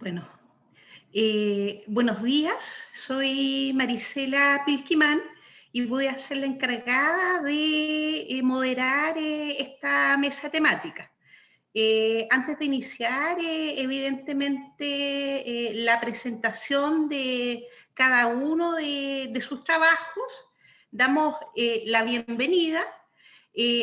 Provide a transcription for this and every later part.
Bueno, buenos días, soy Marisela Pilquimán y voy a ser la encargada de moderar esta mesa temática. Antes de iniciar, evidentemente, la presentación de cada uno de sus trabajos, damos la bienvenida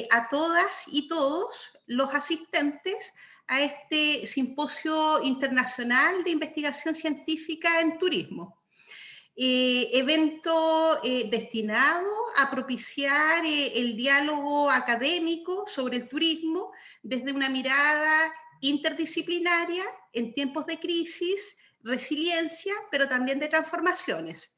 a todas y todos los asistentes a este Simposio Internacional de Investigación Científica en Turismo. Evento destinado a propiciar el diálogo académico sobre el turismo desde una mirada interdisciplinaria en tiempos de crisis, resiliencia, pero también de transformaciones.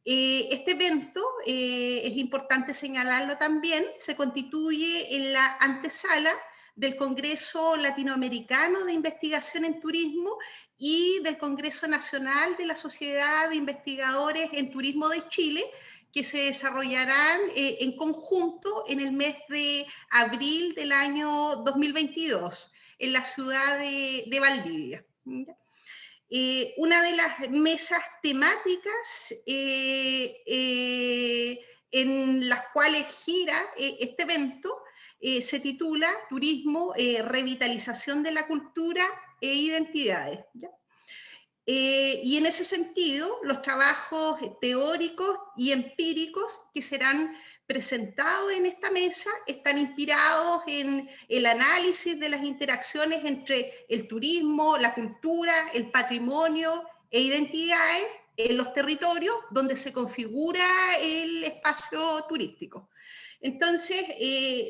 Este evento, es importante señalarlo también, se constituye en la antesala del Congreso Latinoamericano de Investigación en Turismo y del Congreso Nacional de la Sociedad de Investigadores en Turismo de Chile, que se desarrollarán en conjunto en el mes de abril del año 2022 en la ciudad de Valdivia. Una de las mesas temáticas en las cuales gira este evento se titula Turismo, revitalización de la cultura e identidades. ¿Ya? Y en ese sentido, los trabajos teóricos y empíricos que serán presentados en esta mesa están inspirados en el análisis de las interacciones entre el turismo, la cultura, el patrimonio e identidades en los territorios donde se configura el espacio turístico. Entonces,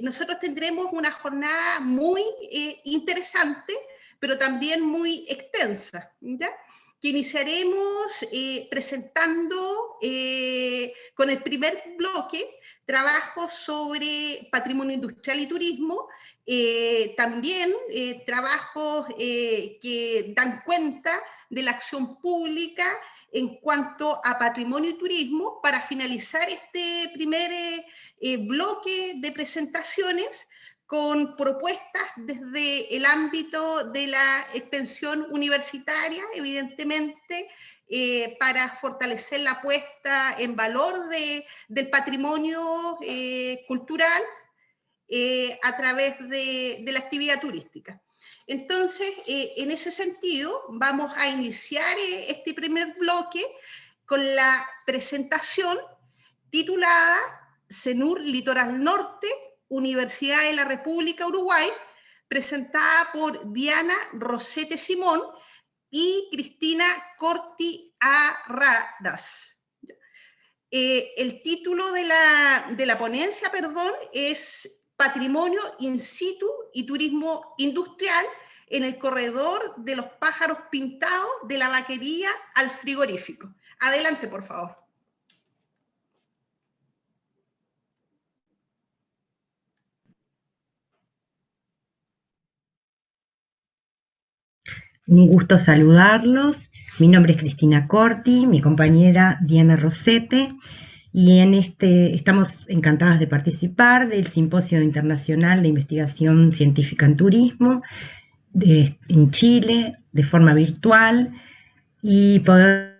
nosotros tendremos una jornada muy interesante, pero también muy extensa, ¿ya? Que iniciaremos presentando con el primer bloque trabajos sobre patrimonio industrial y turismo, también trabajos que dan cuenta de la acción pública en cuanto a patrimonio y turismo, para finalizar este primer bloque de presentaciones con propuestas desde el ámbito de la extensión universitaria, evidentemente, para fortalecer la puesta en valor del patrimonio cultural a través de la actividad turística. Entonces, en ese sentido, vamos a iniciar este primer bloque con la presentación titulada CENUR Litoral Norte, Universidad de la República Uruguay, presentada por Diana Rosete Simón y Cristina Corti Arradas. El título de la ponencia, es Patrimonio in situ y turismo industrial en el corredor de los pájaros pintados de la vaquería al frigorífico. Adelante, por favor. Un gusto saludarlos. Mi nombre es Cristina Corti, mi compañera Diana Rosete, y estamos encantadas de participar del Simposio Internacional de Investigación Científica en Turismo en Chile, de forma virtual, y poder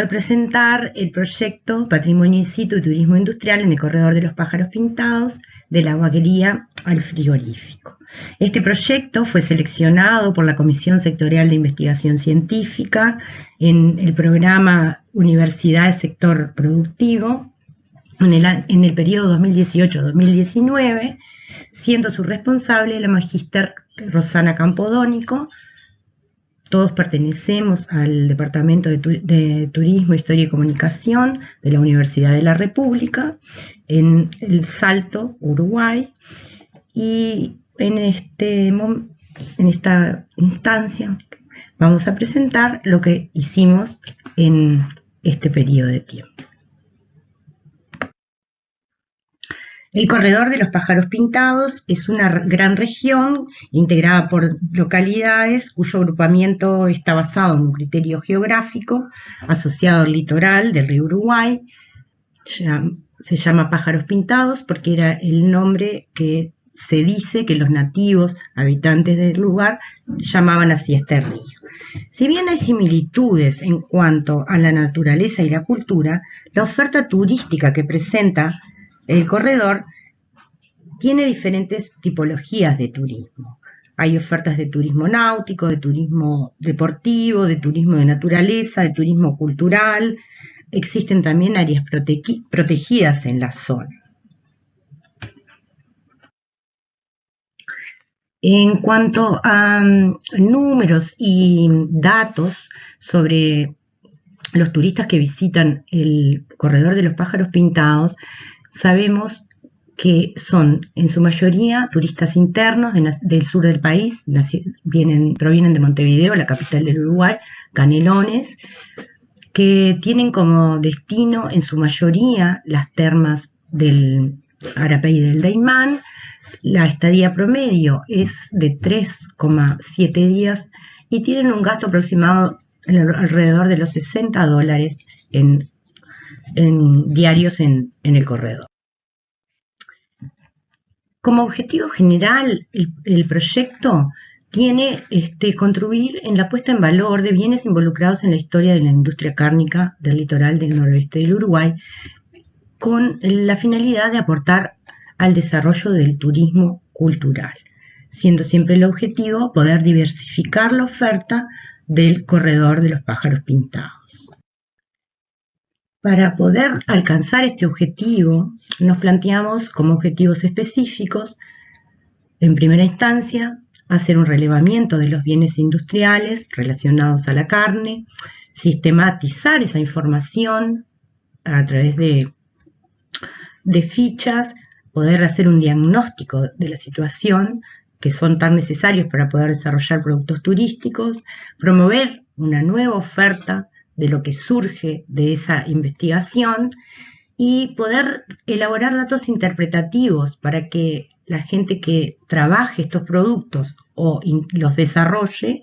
presentar el proyecto Patrimonio in situ y Turismo Industrial en el Corredor de los Pájaros Pintados, de la vaquería al frigorífico. Este proyecto fue seleccionado por la Comisión Sectorial de Investigación Científica en el programa Universidad del Sector Productivo en el periodo 2018-2019, siendo su responsable la magíster Rosana Campodónico. Todos pertenecemos al Departamento de Turismo, Historia y Comunicación de la Universidad de la República, en El Salto, Uruguay. Y en esta instancia vamos a presentar lo que hicimos en este periodo de tiempo. El Corredor de los Pájaros Pintados es una gran región integrada por localidades cuyo agrupamiento está basado en un criterio geográfico asociado al litoral del río Uruguay. Se llama Pájaros Pintados porque era el nombre que se dice que los nativos, habitantes del lugar, llamaban así a este río. Si bien hay similitudes en cuanto a la naturaleza y la cultura, la oferta turística que presenta el corredor tiene diferentes tipologías de turismo. Hay ofertas de turismo náutico, de turismo deportivo, de turismo de naturaleza, de turismo cultural. Existen también áreas protegidas en la zona. En cuanto a números y datos sobre los turistas que visitan el Corredor de los Pájaros Pintados, sabemos que son en su mayoría turistas internos del sur del país, provienen de Montevideo, la capital del Uruguay, Canelones, que tienen como destino en su mayoría las termas del Arapey y del Daymán. La estadía promedio es de 3,7 días y tienen un gasto aproximado alrededor de los $60 en diarios en el corredor. Como objetivo general, el proyecto tiene contribuir en la puesta en valor de bienes involucrados en la historia de la industria cárnica del litoral del noroeste del Uruguay, con la finalidad de aportar al desarrollo del turismo cultural, siendo siempre el objetivo poder diversificar la oferta del Corredor de los Pájaros Pintados. Para poder alcanzar este objetivo, nos planteamos como objetivos específicos, en primera instancia, hacer un relevamiento de los bienes industriales relacionados a la carne, sistematizar esa información a través de fichas, poder hacer un diagnóstico de la situación que son tan necesarios para poder desarrollar productos turísticos, promover una nueva oferta de lo que surge de esa investigación y poder elaborar datos interpretativos para que la gente que trabaje estos productos o los desarrolle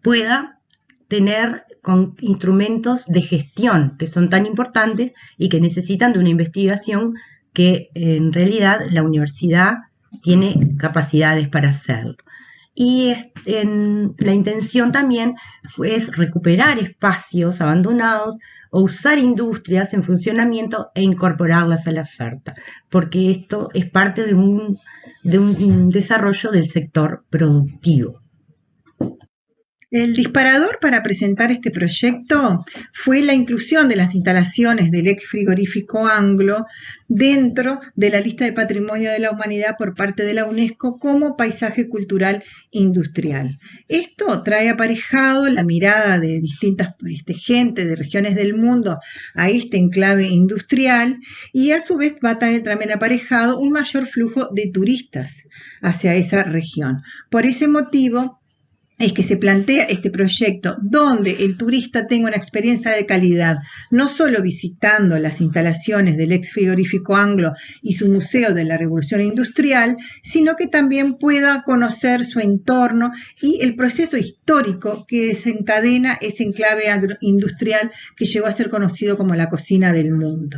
pueda tener con instrumentos de gestión que son tan importantes y que necesitan de una investigación que en realidad la universidad tiene capacidades para hacerlo. Y la intención también es recuperar espacios abandonados o usar industrias en funcionamiento e incorporarlas a la oferta, porque esto es parte de un desarrollo del sector productivo. El disparador para presentar este proyecto fue la inclusión de las instalaciones del ex frigorífico Anglo dentro de la lista de Patrimonio de la Humanidad por parte de la UNESCO como paisaje cultural industrial. Esto trae aparejado la mirada de distintas gente de regiones del mundo a este enclave industrial y a su vez va a traer también aparejado un mayor flujo de turistas hacia esa región. Por ese motivo, es que se plantea este proyecto donde el turista tenga una experiencia de calidad, no solo visitando las instalaciones del ex frigorífico Anglo y su museo de la Revolución Industrial, sino que también pueda conocer su entorno y el proceso histórico que desencadena ese enclave agroindustrial que llegó a ser conocido como la cocina del mundo.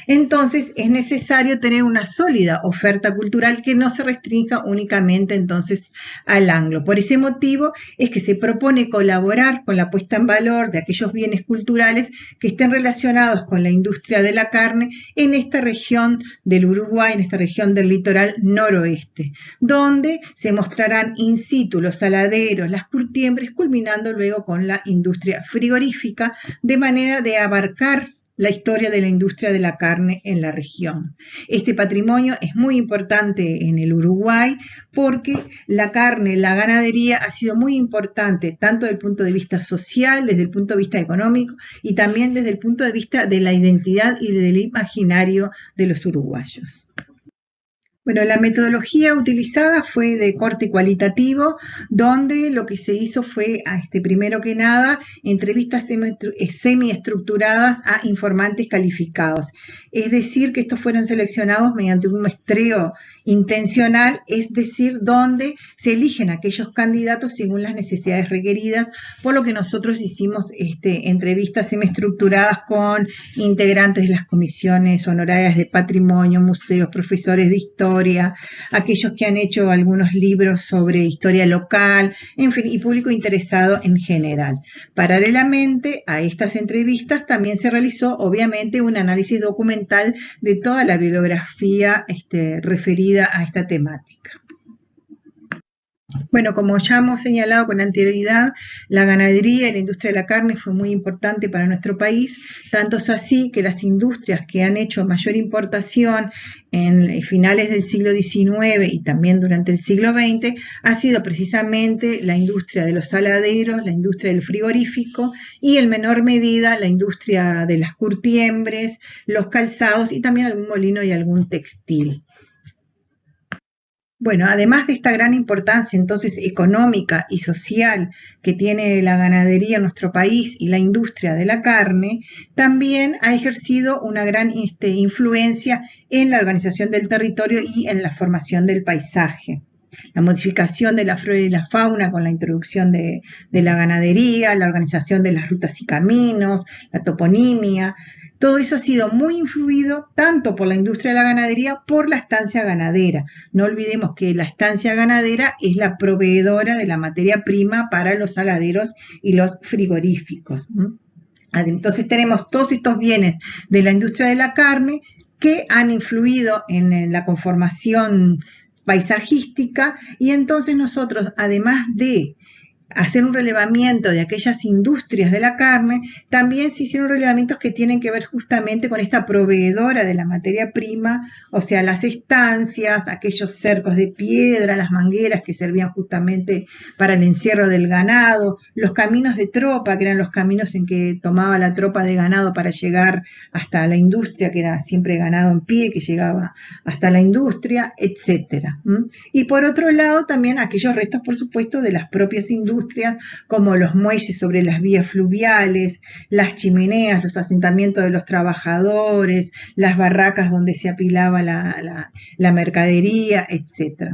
Entonces es necesario tener una sólida oferta cultural que no se restrinja únicamente entonces al Anglo. Por ese motivo es que se propone colaborar con la puesta en valor de aquellos bienes culturales que estén relacionados con la industria de la carne en esta región del Uruguay, en esta región del litoral noroeste, donde se mostrarán in situ los saladeros, las curtiembres, culminando luego con la industria frigorífica, de manera de abarcar la historia de la industria de la carne en la región. Este patrimonio es muy importante en el Uruguay porque la carne, la ganadería ha sido muy importante tanto desde el punto de vista social, desde el punto de vista económico y también desde el punto de vista de la identidad y del imaginario de los uruguayos. Bueno, la metodología utilizada fue de corte cualitativo, donde lo que se hizo fue, primero que nada, entrevistas semiestructuradas a informantes calificados. Es decir, que estos fueron seleccionados mediante un muestreo intencional, es decir, donde se eligen aquellos candidatos según las necesidades requeridas, por lo que nosotros hicimos entrevistas semiestructuradas con integrantes de las comisiones honorarias de patrimonio, museos, profesores de historia, aquellos que han hecho algunos libros sobre historia local, en fin, y público interesado en general. Paralelamente a estas entrevistas también se realizó, obviamente, un análisis documental de toda la bibliografía referida a esta temática. Bueno, como ya hemos señalado con anterioridad, la ganadería y la industria de la carne fue muy importante para nuestro país, tanto es así que las industrias que han hecho mayor importación en finales del siglo XIX y también durante el siglo XX ha sido precisamente la industria de los saladeros, la industria del frigorífico y en menor medida la industria de las curtiembres, los calzados y también algún molino y algún textil. Bueno, además de esta gran importancia entonces económica y social que tiene la ganadería en nuestro país y la industria de la carne, también ha ejercido una gran influencia en la organización del territorio y en la formación del paisaje. La modificación de la flora y la fauna con la introducción de la ganadería, la organización de las rutas y caminos, la toponimia, todo eso ha sido muy influido tanto por la industria de la ganadería, por la estancia ganadera. No olvidemos que la estancia ganadera es la proveedora de la materia prima para los saladeros y los frigoríficos. Entonces tenemos todos estos bienes de la industria de la carne que han influido en la conformación paisajística, y entonces nosotros, además de hacer un relevamiento de aquellas industrias de la carne, también se hicieron relevamientos que tienen que ver justamente con esta proveedora de la materia prima, o sea, las estancias, aquellos cercos de piedra, las mangueras que servían justamente para el encierro del ganado, los caminos de tropa, que eran los caminos en que tomaba la tropa de ganado para llegar hasta la industria, que era siempre ganado en pie, que llegaba hasta la industria, etcétera. Y por otro lado, también aquellos restos, por supuesto, de las propias industrias, como los muelles sobre las vías fluviales, las chimeneas, los asentamientos de los trabajadores, las barracas donde se apilaba la mercadería, etc.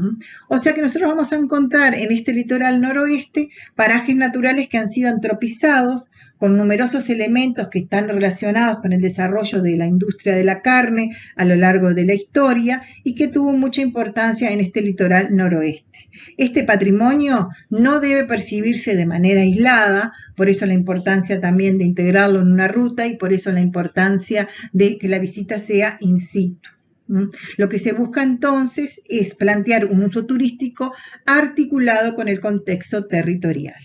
O sea que nosotros vamos a encontrar en este litoral noroeste parajes naturales que han sido antropizados, con numerosos elementos que están relacionados con el desarrollo de la industria de la carne a lo largo de la historia y que tuvo mucha importancia en este litoral noroeste. Este patrimonio no debe percibirse de manera aislada, por eso la importancia también de integrarlo en una ruta y por eso la importancia de que la visita sea in situ. Lo que se busca entonces es plantear un uso turístico articulado con el contexto territorial.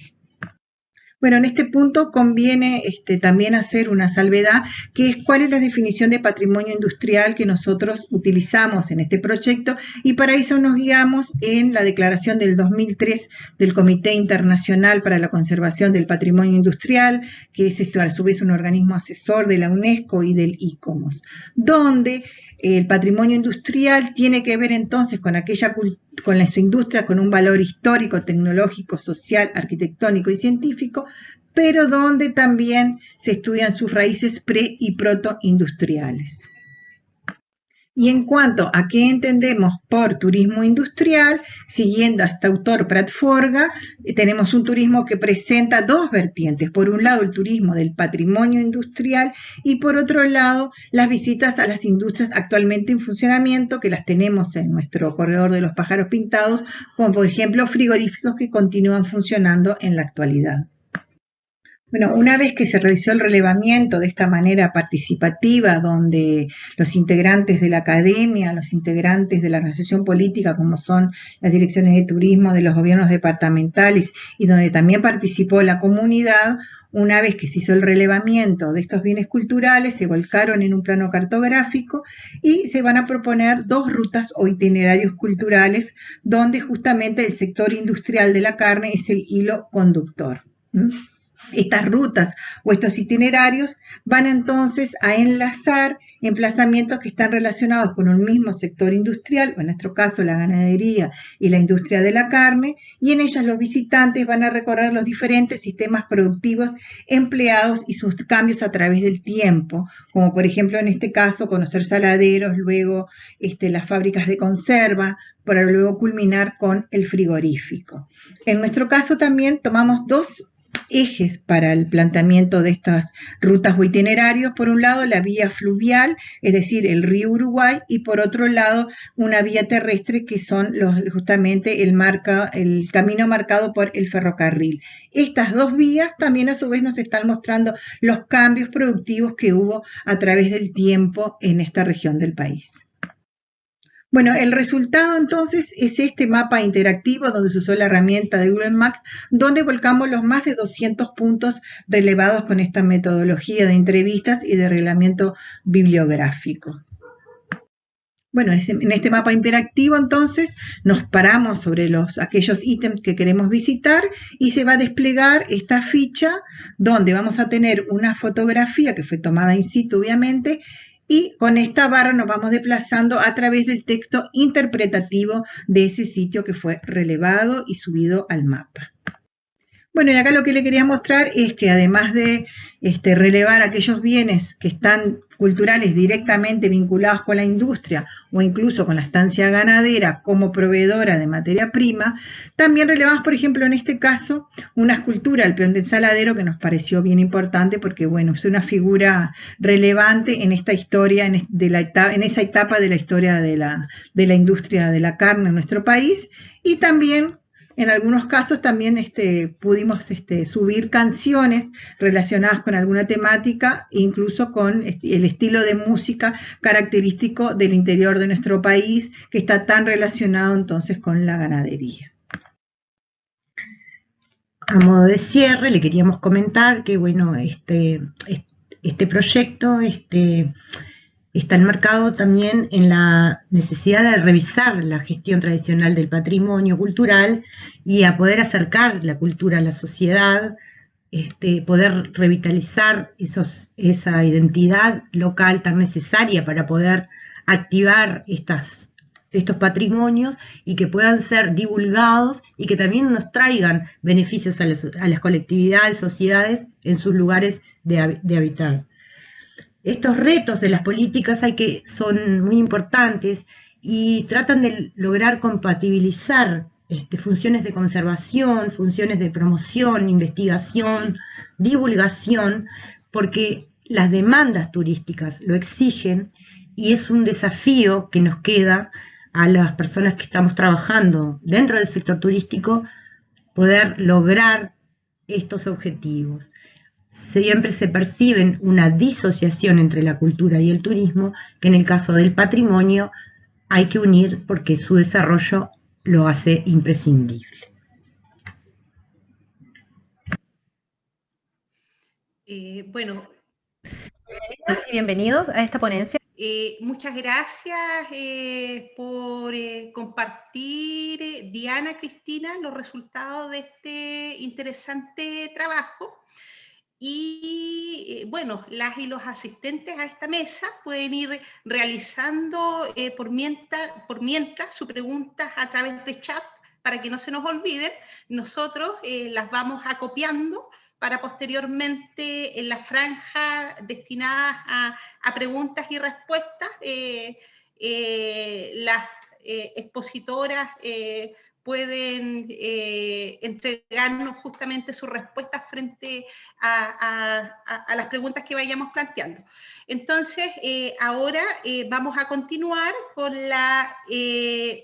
Bueno, en este punto conviene también hacer una salvedad, que es cuál es la definición de patrimonio industrial que nosotros utilizamos en este proyecto, y para eso nos guiamos en la declaración del 2003 del Comité Internacional para la Conservación del Patrimonio Industrial, que es a su vez un organismo asesor de la UNESCO y del ICOMOS, donde el patrimonio industrial tiene que ver entonces con las industrias con un valor histórico, tecnológico, social, arquitectónico y científico, pero donde también se estudian sus raíces pre- y protoindustriales. Y en cuanto a qué entendemos por turismo industrial, siguiendo a este autor Prat Forga, tenemos un turismo que presenta dos vertientes. Por un lado, el turismo del patrimonio industrial y por otro lado, las visitas a las industrias actualmente en funcionamiento, que las tenemos en nuestro corredor de los pájaros pintados, como por ejemplo frigoríficos que continúan funcionando en la actualidad. Bueno, una vez que se realizó el relevamiento de esta manera participativa, donde los integrantes de la academia, los integrantes de la organización política, como son las direcciones de turismo de los gobiernos departamentales, y donde también participó la comunidad, una vez que se hizo el relevamiento de estos bienes culturales, se volcaron en un plano cartográfico y se van a proponer dos rutas o itinerarios culturales, donde justamente el sector industrial de la carne es el hilo conductor. Estas rutas o estos itinerarios van entonces a enlazar emplazamientos que están relacionados con un mismo sector industrial, o en nuestro caso la ganadería y la industria de la carne, y en ellas los visitantes van a recorrer los diferentes sistemas productivos empleados y sus cambios a través del tiempo, como por ejemplo en este caso conocer saladeros, luego las fábricas de conserva, para luego culminar con el frigorífico. En nuestro caso también tomamos dos ejes para el planteamiento de estas rutas o itinerarios. Por un lado, la vía fluvial, es decir, el río Uruguay, y por otro lado, una vía terrestre que son justamente el camino marcado por el ferrocarril. Estas dos vías también a su vez nos están mostrando los cambios productivos que hubo a través del tiempo en esta región del país. Bueno, el resultado entonces es este mapa interactivo donde se usó la herramienta de Google Maps, donde volcamos los más de 200 puntos relevados con esta metodología de entrevistas y de reglamento bibliográfico. Bueno, en este mapa interactivo entonces nos paramos sobre aquellos ítems que queremos visitar y se va a desplegar esta ficha donde vamos a tener una fotografía que fue tomada in situ obviamente, y con esta barra nos vamos desplazando a través del texto interpretativo de ese sitio que fue relevado y subido al mapa. Bueno, y acá lo que le quería mostrar es que además de relevar aquellos bienes que están culturales directamente vinculados con la industria o incluso con la estancia ganadera como proveedora de materia prima, también relevamos, por ejemplo, en este caso, una escultura, el peón del saladero, que nos pareció bien importante porque, bueno, es una figura relevante en esta historia, en esa etapa de la historia de la industria de la carne en nuestro país, y también en algunos casos también pudimos subir canciones relacionadas con alguna temática, incluso con el estilo de música característico del interior de nuestro país, que está tan relacionado entonces con la ganadería. A modo de cierre, le queríamos comentar que, bueno, este proyecto está enmarcado también en la necesidad de revisar la gestión tradicional del patrimonio cultural y a poder acercar la cultura a la sociedad, poder revitalizar esa identidad local tan necesaria para poder activar estos patrimonios y que puedan ser divulgados y que también nos traigan beneficios a las colectividades, sociedades en sus lugares de habitar. Estos retos de las políticas son muy importantes y tratan de lograr compatibilizar funciones de conservación, funciones de promoción, investigación, divulgación, porque las demandas turísticas lo exigen y es un desafío que nos queda a las personas que estamos trabajando dentro del sector turístico poder lograr estos objetivos. Siempre se perciben una disociación entre la cultura y el turismo, que en el caso del patrimonio hay que unir porque su desarrollo lo hace imprescindible. Bueno. Bienvenidos a esta ponencia. Muchas gracias por compartir, Diana, Cristina, los resultados de este interesante trabajo. Y bueno, las y los asistentes a esta mesa pueden ir realizando por mientras sus preguntas a través de chat para que no se nos olviden. Nosotros las vamos acopiando para posteriormente en la franja destinada a preguntas y respuestas, las expositoras pueden entregarnos justamente sus respuestas frente a las preguntas que vayamos planteando. Entonces, ahora vamos a continuar con la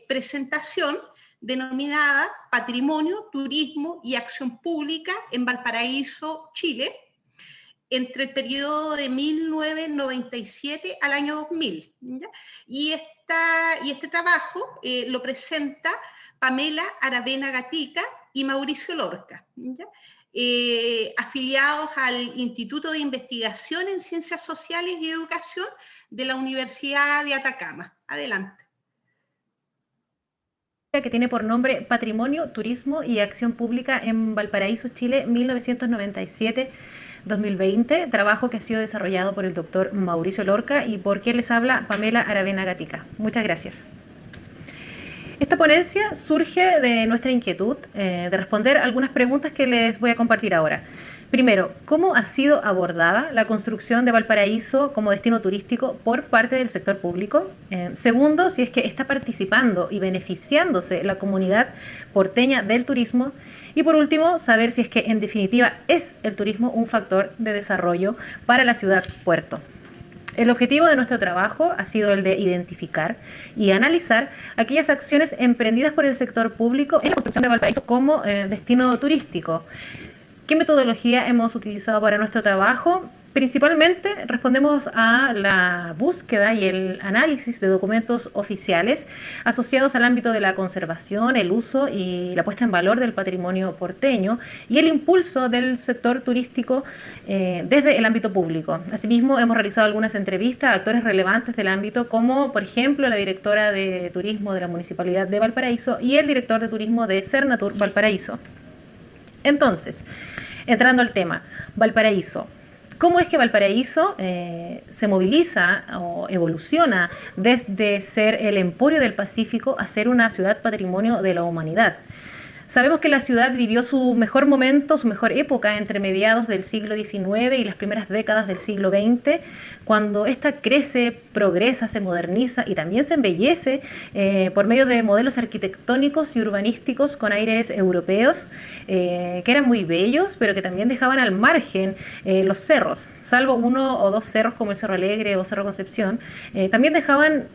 presentación denominada Patrimonio, Turismo y Acción Pública en Valparaíso, Chile, entre el periodo de 1997 al año 2000. ¿Ya? Y este trabajo lo presenta Pamela Aravena Gatica y Mauricio Lorca, ¿ya? Afiliados al Instituto de Investigación en Ciencias Sociales y Educación de la Universidad de Atacama. Adelante. que tiene por nombre Patrimonio, Turismo y Acción Pública en Valparaíso, Chile, 1997-2020, trabajo que ha sido desarrollado por el doctor Mauricio Lorca y por quien les habla Pamela Aravena Gatica. Muchas gracias. Esta ponencia surge de nuestra inquietud de responder algunas preguntas que les voy a compartir ahora. Primero, ¿cómo ha sido abordada la construcción de Valparaíso como destino turístico por parte del sector público? Segundo, si es que está participando y beneficiándose la comunidad porteña del turismo. Y por último, saber si es que en definitiva es el turismo un factor de desarrollo para la ciudad puerto. El objetivo de nuestro trabajo ha sido el de identificar y analizar aquellas acciones emprendidas por el sector público en la construcción de Valparaíso como destino turístico. ¿Qué metodología hemos utilizado para nuestro trabajo? Principalmente respondemos a la búsqueda y el análisis de documentos oficiales asociados al ámbito de la conservación, el uso y la puesta en valor del patrimonio porteño y el impulso del sector turístico desde el ámbito público. Asimismo, hemos realizado algunas entrevistas a actores relevantes del ámbito, como por ejemplo la directora de turismo de la Municipalidad de Valparaíso y el director de turismo de Cernatur Valparaíso. Entonces, entrando al tema, Valparaíso. ¿Cómo es que Valparaíso se moviliza o evoluciona desde ser el emporio del Pacífico a ser una ciudad patrimonio de la humanidad? Sabemos que la ciudad vivió su mejor momento, su mejor época entre mediados del siglo XIX y las primeras décadas del siglo XX, cuando ésta crece, progresa, se moderniza y también se embellece por medio de modelos arquitectónicos y urbanísticos con aires europeos, que eran muy bellos, pero que también dejaban al margen los cerros, salvo uno o dos cerros como el Cerro Alegre o Cerro Concepción. También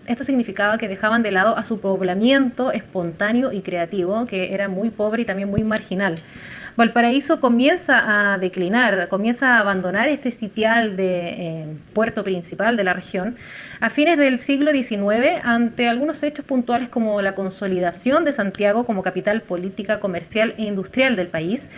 esto significaba que dejaban de lado a su poblamiento espontáneo y creativo, que era muy pobre y también muy marginal. Valparaíso comienza a declinar, comienza a abandonar este sitial de puerto principal de la región a fines del siglo XIX ante algunos hechos puntuales como la consolidación de Santiago como capital política, comercial e industrial del país.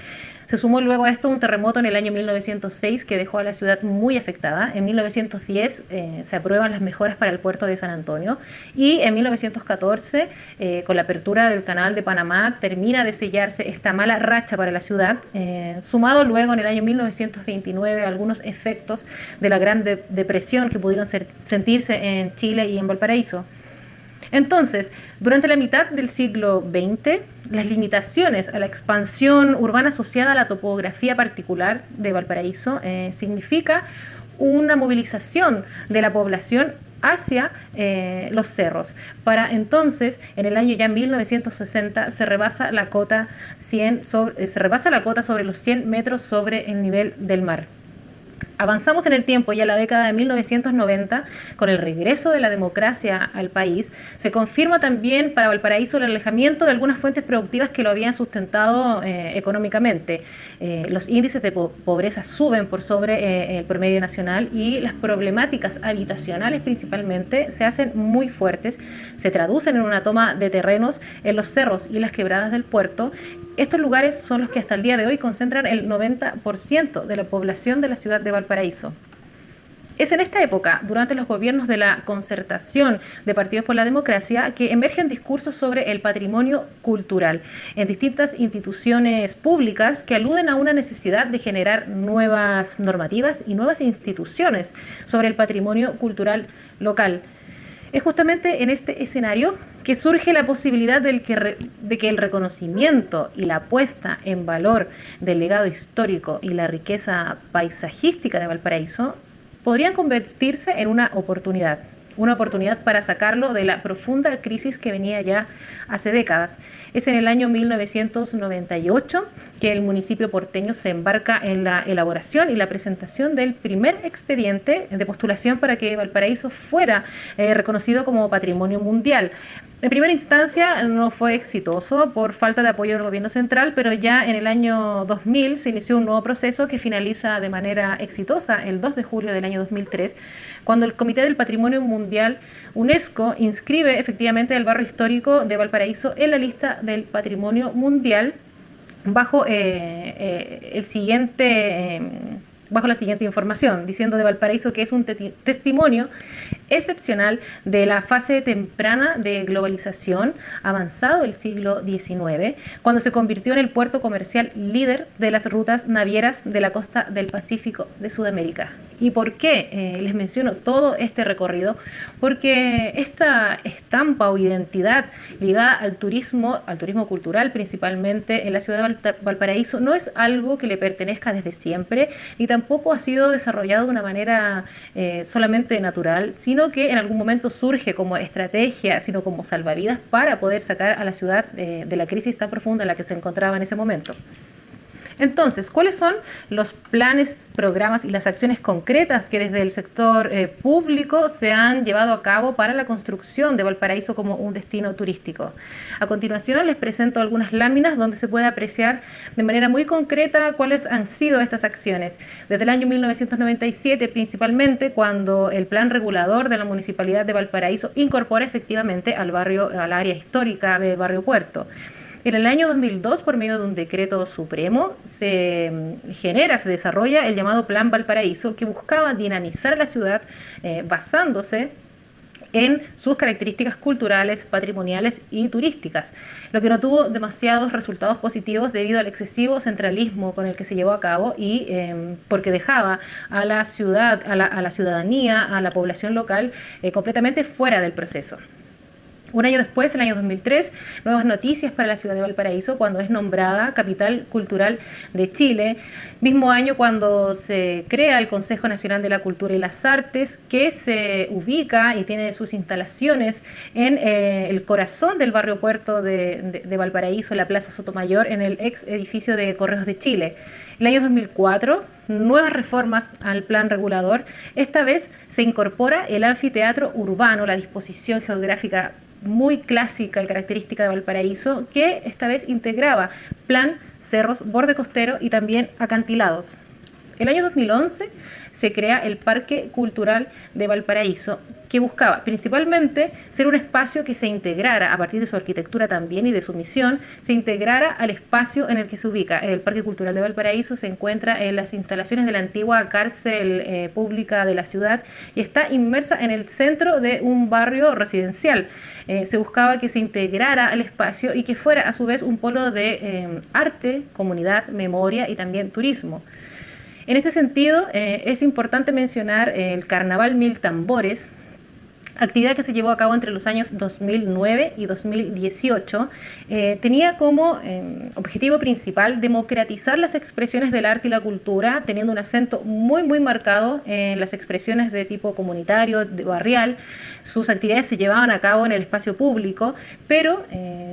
Se sumó luego a esto un terremoto en el año 1906 que dejó a la ciudad muy afectada. En 1910 se aprueban las mejoras para el puerto de San Antonio y en 1914, con la apertura del canal de Panamá, termina de sellarse esta mala racha para la ciudad, sumado luego en el año 1929 a algunos efectos de la Gran Depresión que pudieron sentirse en Chile y en Valparaíso. Entonces, durante la mitad del siglo XX, las limitaciones a la expansión urbana asociada a la topografía particular de Valparaíso significa una movilización de la población hacia los cerros. Para entonces, en el año ya 1960, se rebasa la cota sobre los 100 metros sobre el nivel del mar. Avanzamos en el tiempo, ya la década de 1990, con el regreso de la democracia al país, se confirma también para Valparaíso el alejamiento de algunas fuentes productivas que lo habían sustentado económicamente. Los índices de pobreza suben por sobre el promedio nacional y las problemáticas habitacionales principalmente se hacen muy fuertes, se traducen en una toma de terrenos en los cerros y las quebradas del puerto. Estos lugares son los que hasta el día de hoy concentran el 90% de la población de la ciudad de Valparaíso. Es en esta época, durante los gobiernos de la concertación de Partidos por la Democracia, que emergen discursos sobre el patrimonio cultural en distintas instituciones públicas que aluden a una necesidad de generar nuevas normativas y nuevas instituciones sobre el patrimonio cultural local. Es justamente en este escenario que surge la posibilidad de que el reconocimiento y la puesta en valor del legado histórico y la riqueza paisajística de Valparaíso podrían convertirse en una oportunidad para sacarlo de la profunda crisis que venía ya hace décadas. Es en el año 1998 que el municipio porteño se embarca en la elaboración y la presentación del primer expediente de postulación para que Valparaíso fuera reconocido como patrimonio mundial. En primera instancia no fue exitoso por falta de apoyo del gobierno central, pero ya en el año 2000 se inició un nuevo proceso que finaliza de manera exitosa el 2 de julio del año 2003, cuando el Comité del Patrimonio Mundial UNESCO inscribe efectivamente el barrio histórico de Valparaíso en la lista del Patrimonio Mundial bajo bajo la siguiente información, diciendo de Valparaíso que es un testimonio excepcional de la fase temprana de globalización avanzado del siglo XIX, cuando se convirtió en el puerto comercial líder de las rutas navieras de la costa del Pacífico de Sudamérica. ¿Y por qué les menciono todo este recorrido? Porque esta estampa o identidad ligada al turismo cultural principalmente en la ciudad de Valparaíso, no es algo que le pertenezca desde siempre y tampoco ha sido desarrollado de una manera solamente natural, sino que en algún momento surge como estrategia, sino como salvavidas para poder sacar a la ciudad de la crisis tan profunda en la que se encontraba en ese momento. Entonces, ¿cuáles son los planes, programas y las acciones concretas que desde el sector público se han llevado a cabo para la construcción de Valparaíso como un destino turístico? A continuación les presento algunas láminas donde se puede apreciar de manera muy concreta cuáles han sido estas acciones. Desde el año 1997 principalmente, cuando el plan regulador de la Municipalidad de Valparaíso incorpora efectivamente al área histórica de Barrio Puerto. En el año 2002, por medio de un decreto supremo, se desarrolla el llamado Plan Valparaíso, que buscaba dinamizar la ciudad basándose en sus características culturales, patrimoniales y turísticas, lo que no tuvo demasiados resultados positivos debido al excesivo centralismo con el que se llevó a cabo y porque dejaba a la ciudad, a la ciudadanía, a la población local completamente fuera del proceso. Un año después, en el año 2003, nuevas noticias para la ciudad de Valparaíso cuando es nombrada Capital Cultural de Chile. Mismo año cuando se crea el Consejo Nacional de la Cultura y las Artes, que se ubica y tiene sus instalaciones en el corazón del barrio Puerto de Valparaíso, la Plaza Sotomayor, en el ex edificio de Correos de Chile. En el año 2004, nuevas reformas al plan regulador. Esta vez se incorpora el anfiteatro urbano, la disposición geográfica muy clásica y característica de Valparaíso, que esta vez integraba plan, cerros, borde costero y también acantilados. El año 2011 se crea el Parque Cultural de Valparaíso, que buscaba principalmente ser un espacio que se integrara, a partir de su arquitectura también y de su misión, se integrara al espacio en el que se ubica. El Parque Cultural de Valparaíso se encuentra en las instalaciones de la antigua cárcel pública de la ciudad y está inmersa en el centro de un barrio residencial. Se buscaba que se integrara al espacio y que fuera a su vez un polo de arte, comunidad, memoria y también turismo. En este sentido, es importante mencionar el Carnaval Mil Tambores, actividad que se llevó a cabo entre los años 2009 y 2018, tenía como objetivo principal democratizar las expresiones del arte y la cultura, teniendo un acento muy marcado en las expresiones de tipo comunitario, barrial. Sus actividades se llevaban a cabo en el espacio público, pero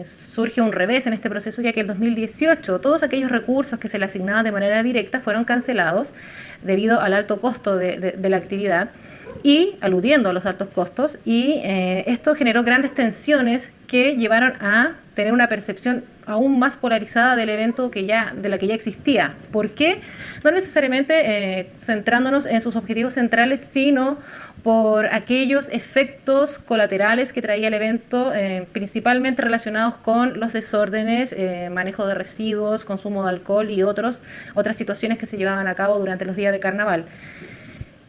surge un revés en este proceso, ya que en 2018 todos aquellos recursos que se le asignaban de manera directa fueron cancelados debido al alto costo de la actividad, y aludiendo a los altos costos, y esto generó grandes tensiones que llevaron a tener una percepción aún más polarizada del evento de la que ya existía. ¿Por qué? No necesariamente centrándonos en sus objetivos centrales, sino por aquellos efectos colaterales que traía el evento, principalmente relacionados con los desórdenes, manejo de residuos, consumo de alcohol y otras situaciones que se llevaban a cabo durante los días de carnaval.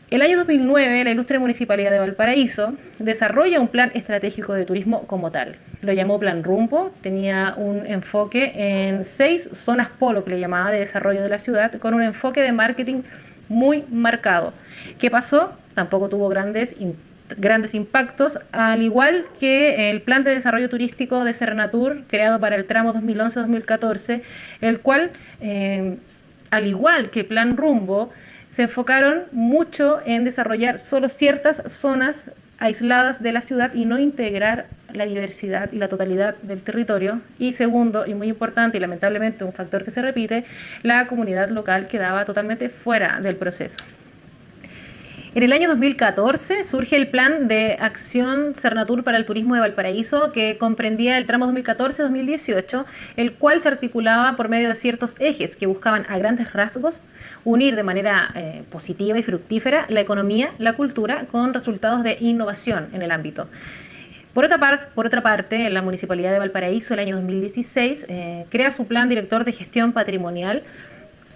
El año 2009, la ilustre Municipalidad de Valparaíso desarrolla un plan estratégico de turismo como tal. Lo llamó Plan Rumbo, tenía un enfoque en 6 zonas polo, que le llamaba, de desarrollo de la ciudad, con un enfoque de marketing muy marcado. ¿Qué pasó? Tampoco tuvo grandes impactos, al igual que el Plan de Desarrollo Turístico de Sernatur, creado para el tramo 2011-2014, el cual, al igual que Plan Rumbo, se enfocaron mucho en desarrollar solo ciertas zonas aisladas de la ciudad y no integrar la diversidad y la totalidad del territorio. Y segundo, y muy importante, y lamentablemente un factor que se repite, la comunidad local quedaba totalmente fuera del proceso. En el año 2014 surge el Plan de Acción Sernatur para el Turismo de Valparaíso, que comprendía el tramo 2014-2018, el cual se articulaba por medio de ciertos ejes que buscaban a grandes rasgos unir de manera positiva y fructífera la economía, la cultura, con resultados de innovación en el ámbito. Por otra parte, la Municipalidad de Valparaíso, el año 2016, crea su Plan Director de Gestión Patrimonial,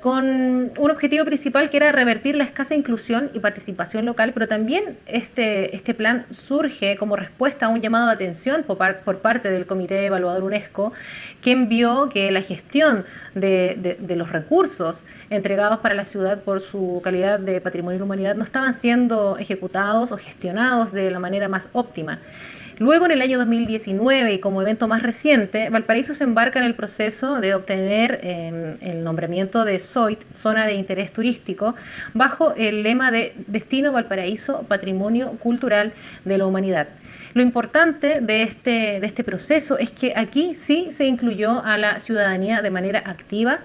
con un objetivo principal que era revertir la escasa inclusión y participación local, pero también este plan surge como respuesta a un llamado de atención por parte del Comité Evaluador UNESCO, quien vio que la gestión de los recursos entregados para la ciudad por su calidad de patrimonio de la humanidad no estaban siendo ejecutados o gestionados de la manera más óptima. Luego, en el año 2019, y como evento más reciente, Valparaíso se embarca en el proceso de obtener el nombramiento de ZOIT, Zona de Interés Turístico, bajo el lema de Destino Valparaíso, Patrimonio Cultural de la Humanidad. Lo importante de este proceso es que aquí sí se incluyó a la ciudadanía de manera activa,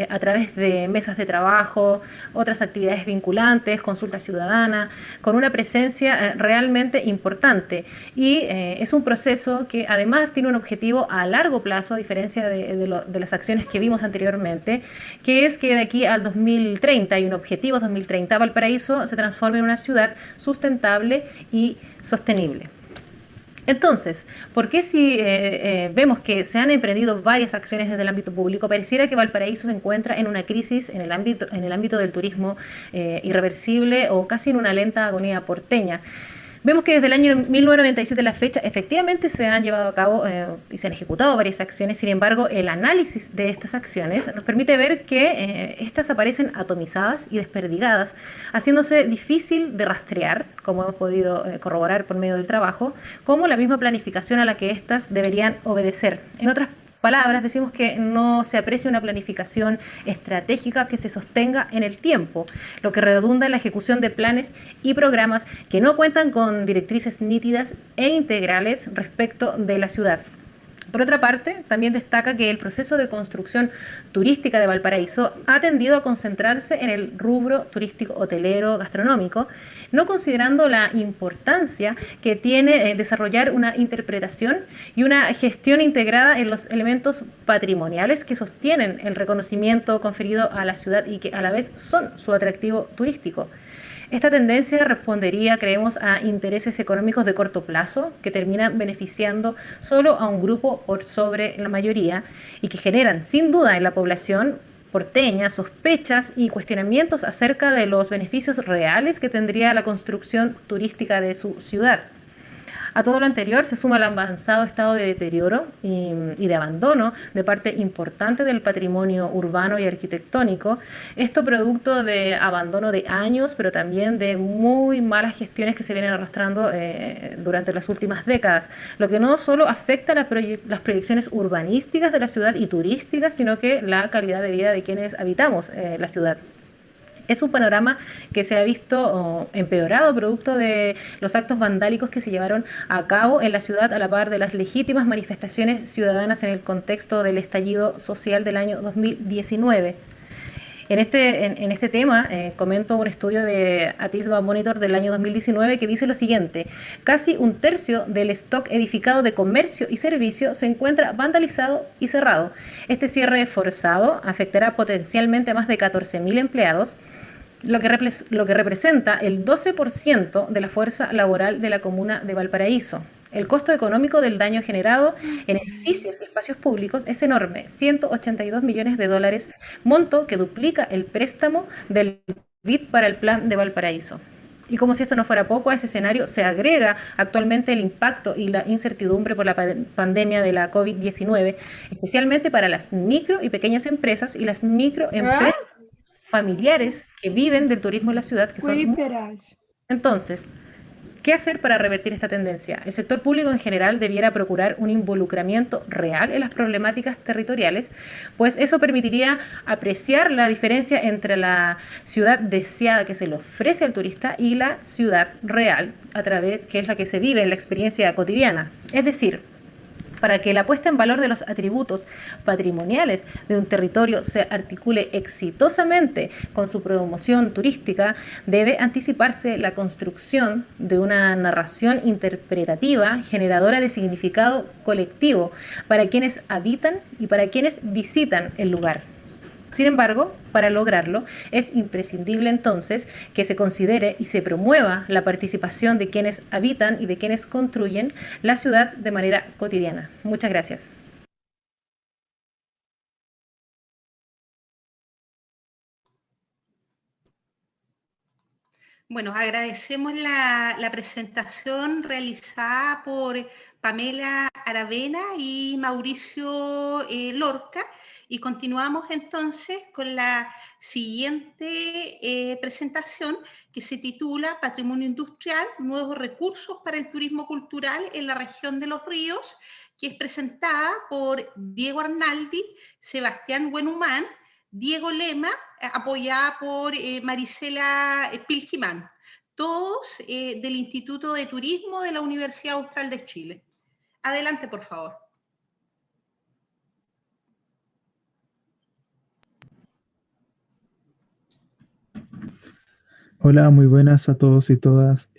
a través de mesas de trabajo, otras actividades vinculantes, consulta ciudadana, con una presencia realmente importante. Y es un proceso que además tiene un objetivo a largo plazo, a diferencia de las acciones que vimos anteriormente, que es que de aquí al 2030, y un objetivo 2030, Valparaíso se transforme en una ciudad sustentable y sostenible. Entonces, ¿por qué si vemos que se han emprendido varias acciones desde el ámbito público, pareciera que Valparaíso se encuentra en una crisis en el ámbito del turismo irreversible o casi en una lenta agonía porteña? Vemos que desde el año 1997 a la fecha efectivamente se han llevado a cabo y se han ejecutado varias acciones. Sin embargo, el análisis de estas acciones nos permite ver que estas aparecen atomizadas y desperdigadas, haciéndose difícil de rastrear, como hemos podido corroborar por medio del trabajo, como la misma planificación a la que estas deberían obedecer. En otras palabras, decimos que no se aprecia una planificación estratégica que se sostenga en el tiempo, lo que redunda en la ejecución de planes y programas que no cuentan con directrices nítidas e integrales respecto de la ciudad. Por otra parte, también destaca que el proceso de construcción turística de Valparaíso ha tendido a concentrarse en el rubro turístico, hotelero, gastronómico, no considerando la importancia que tiene desarrollar una interpretación y una gestión integrada en los elementos patrimoniales que sostienen el reconocimiento conferido a la ciudad y que a la vez son su atractivo turístico. Esta tendencia respondería, creemos, a intereses económicos de corto plazo que terminan beneficiando solo a un grupo por sobre la mayoría y que generan, sin duda, en la población porteña sospechas y cuestionamientos acerca de los beneficios reales que tendría la construcción turística de su ciudad. A todo lo anterior se suma el avanzado estado de deterioro y de abandono de parte importante del patrimonio urbano y arquitectónico. Esto producto de abandono de años, pero también de muy malas gestiones que se vienen arrastrando durante las últimas décadas, lo que no solo afecta las proyecciones urbanísticas de la ciudad y turísticas, sino que la calidad de vida de quienes habitamos la ciudad. Es un panorama que se ha visto empeorado producto de los actos vandálicos que se llevaron a cabo en la ciudad a la par de las legítimas manifestaciones ciudadanas en el contexto del estallido social del año 2019. En este tema comento un estudio de Atisba Monitor del año 2019 que dice lo siguiente: casi un tercio del stock edificado de comercio y servicio se encuentra vandalizado y cerrado. Este cierre forzado afectará potencialmente a más de 14.000 empleados, lo que representa el 12% de la fuerza laboral de la comuna de Valparaíso. El costo económico del daño generado en edificios y espacios públicos es enorme, $182 millones, monto que duplica el préstamo del BID para el plan de Valparaíso. Y como si esto no fuera poco, a ese escenario se agrega actualmente el impacto y la incertidumbre por la pandemia de la COVID-19, especialmente para las micro y pequeñas empresas y las microempresas familiares que viven del turismo en la ciudad, que son Entonces, ¿qué hacer para revertir esta tendencia? El sector público en general debiera procurar un involucramiento real en las problemáticas territoriales, pues eso permitiría apreciar la diferencia entre la ciudad deseada que se le ofrece al turista y la ciudad real, que es la que se vive en la experiencia cotidiana. Es decir, para que la puesta en valor de los atributos patrimoniales de un territorio se articule exitosamente con su promoción turística, debe anticiparse la construcción de una narración interpretativa generadora de significado colectivo para quienes habitan y para quienes visitan el lugar. Sin embargo, para lograrlo, es imprescindible entonces que se considere y se promueva la participación de quienes habitan y de quienes construyen la ciudad de manera cotidiana. Muchas gracias. Bueno, agradecemos la presentación realizada por Pamela Aravena y Mauricio Lorca, y continuamos entonces con la siguiente presentación, que se titula Patrimonio Industrial, nuevos recursos para el turismo cultural en la región de Los Ríos, que es presentada por Diego Arnaldi, Sebastián Buenhumán, Diego Lema, apoyada por Marisela Pilquimán, todos del Instituto de Turismo de la Universidad Austral de Chile. Adelante, por favor. Hola, muy buenas a todos y todas.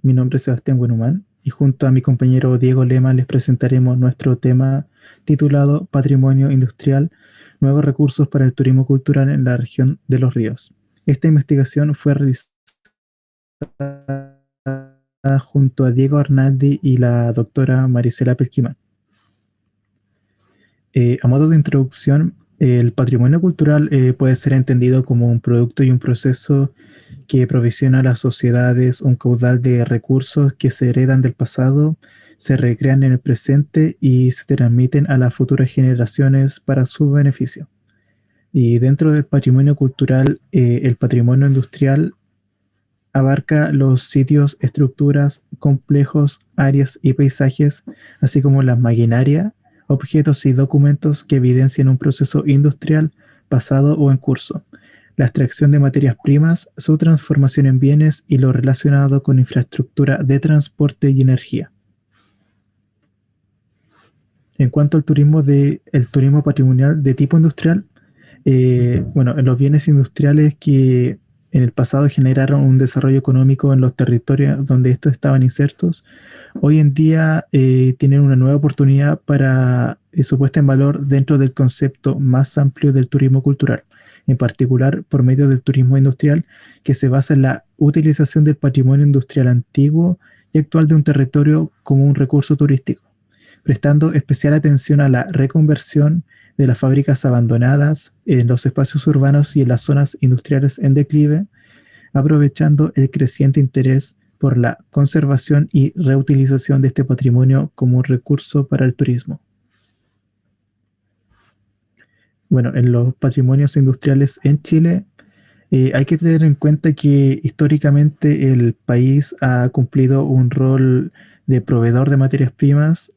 Mi nombre es Sebastián Buenhumán y junto a mi compañero Diego Lema les presentaremos nuestro tema titulado Patrimonio Industrial, nuevos recursos para el turismo cultural en la región de Los Ríos. Esta investigación fue realizada junto a Diego Arnaldi y la doctora Marisela Pelquimán. A modo de introducción, el patrimonio cultural puede ser entendido como un producto y un proceso que provisiona a las sociedades un caudal de recursos que se heredan del pasado, se recrean en el presente y se transmiten a las futuras generaciones para su beneficio. Y dentro del patrimonio cultural, el patrimonio industrial abarca los sitios, estructuras, complejos, áreas y paisajes, así como la maquinaria, objetos y documentos que evidencian un proceso industrial pasado o en curso, la extracción de materias primas, su transformación en bienes y lo relacionado con infraestructura de transporte y energía. En cuanto al el turismo patrimonial de tipo industrial, bueno, los bienes industriales que en el pasado generaron un desarrollo económico en los territorios donde estos estaban insertos, hoy en día tienen una nueva oportunidad para su puesta en valor dentro del concepto más amplio del turismo cultural, en particular por medio del turismo industrial, que se basa en la utilización del patrimonio industrial antiguo y actual de un territorio como un recurso turístico, prestando especial atención a la reconversión de las fábricas abandonadas en los espacios urbanos y en las zonas industriales en declive, aprovechando el creciente interés por la conservación y reutilización de este patrimonio como un recurso para el turismo. Bueno, en los patrimonios industriales en Chile hay que tener en cuenta que históricamente el país ha cumplido un rol de proveedor de materias primas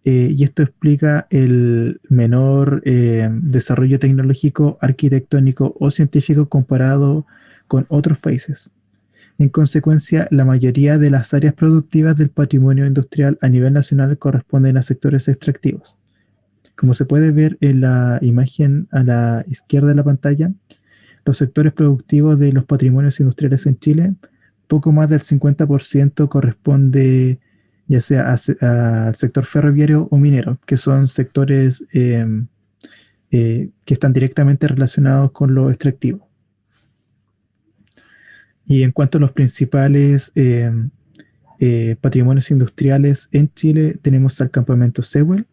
y esto explica el menor desarrollo tecnológico, arquitectónico o científico comparado con otros países. En consecuencia, la mayoría de las áreas productivas del patrimonio industrial a nivel nacional corresponden a sectores extractivos. Como se puede ver en la imagen a la izquierda de la pantalla, los sectores productivos de los patrimonios industriales en Chile, poco más del 50% corresponde ya sea al sector ferroviario o minero, que son sectores que están directamente relacionados con lo extractivo. Y en cuanto a los principales patrimonios industriales en Chile, tenemos al campamento Sewell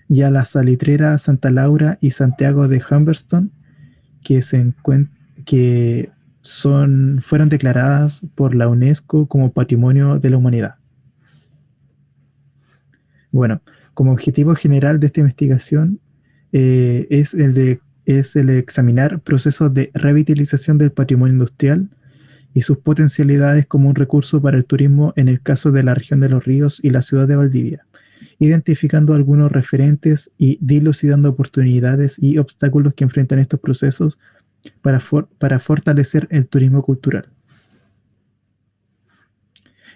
y a la salitrera Santa Laura y Santiago de Humberston, que fueron declaradas por la UNESCO como Patrimonio de la Humanidad. Bueno, como objetivo general de esta investigación es el de examinar procesos de revitalización del patrimonio industrial y sus potencialidades como un recurso para el turismo en el caso de la región de Los Ríos y la ciudad de Valdivia, identificando algunos referentes y dilucidando oportunidades y obstáculos que enfrentan estos procesos para fortalecer el turismo cultural.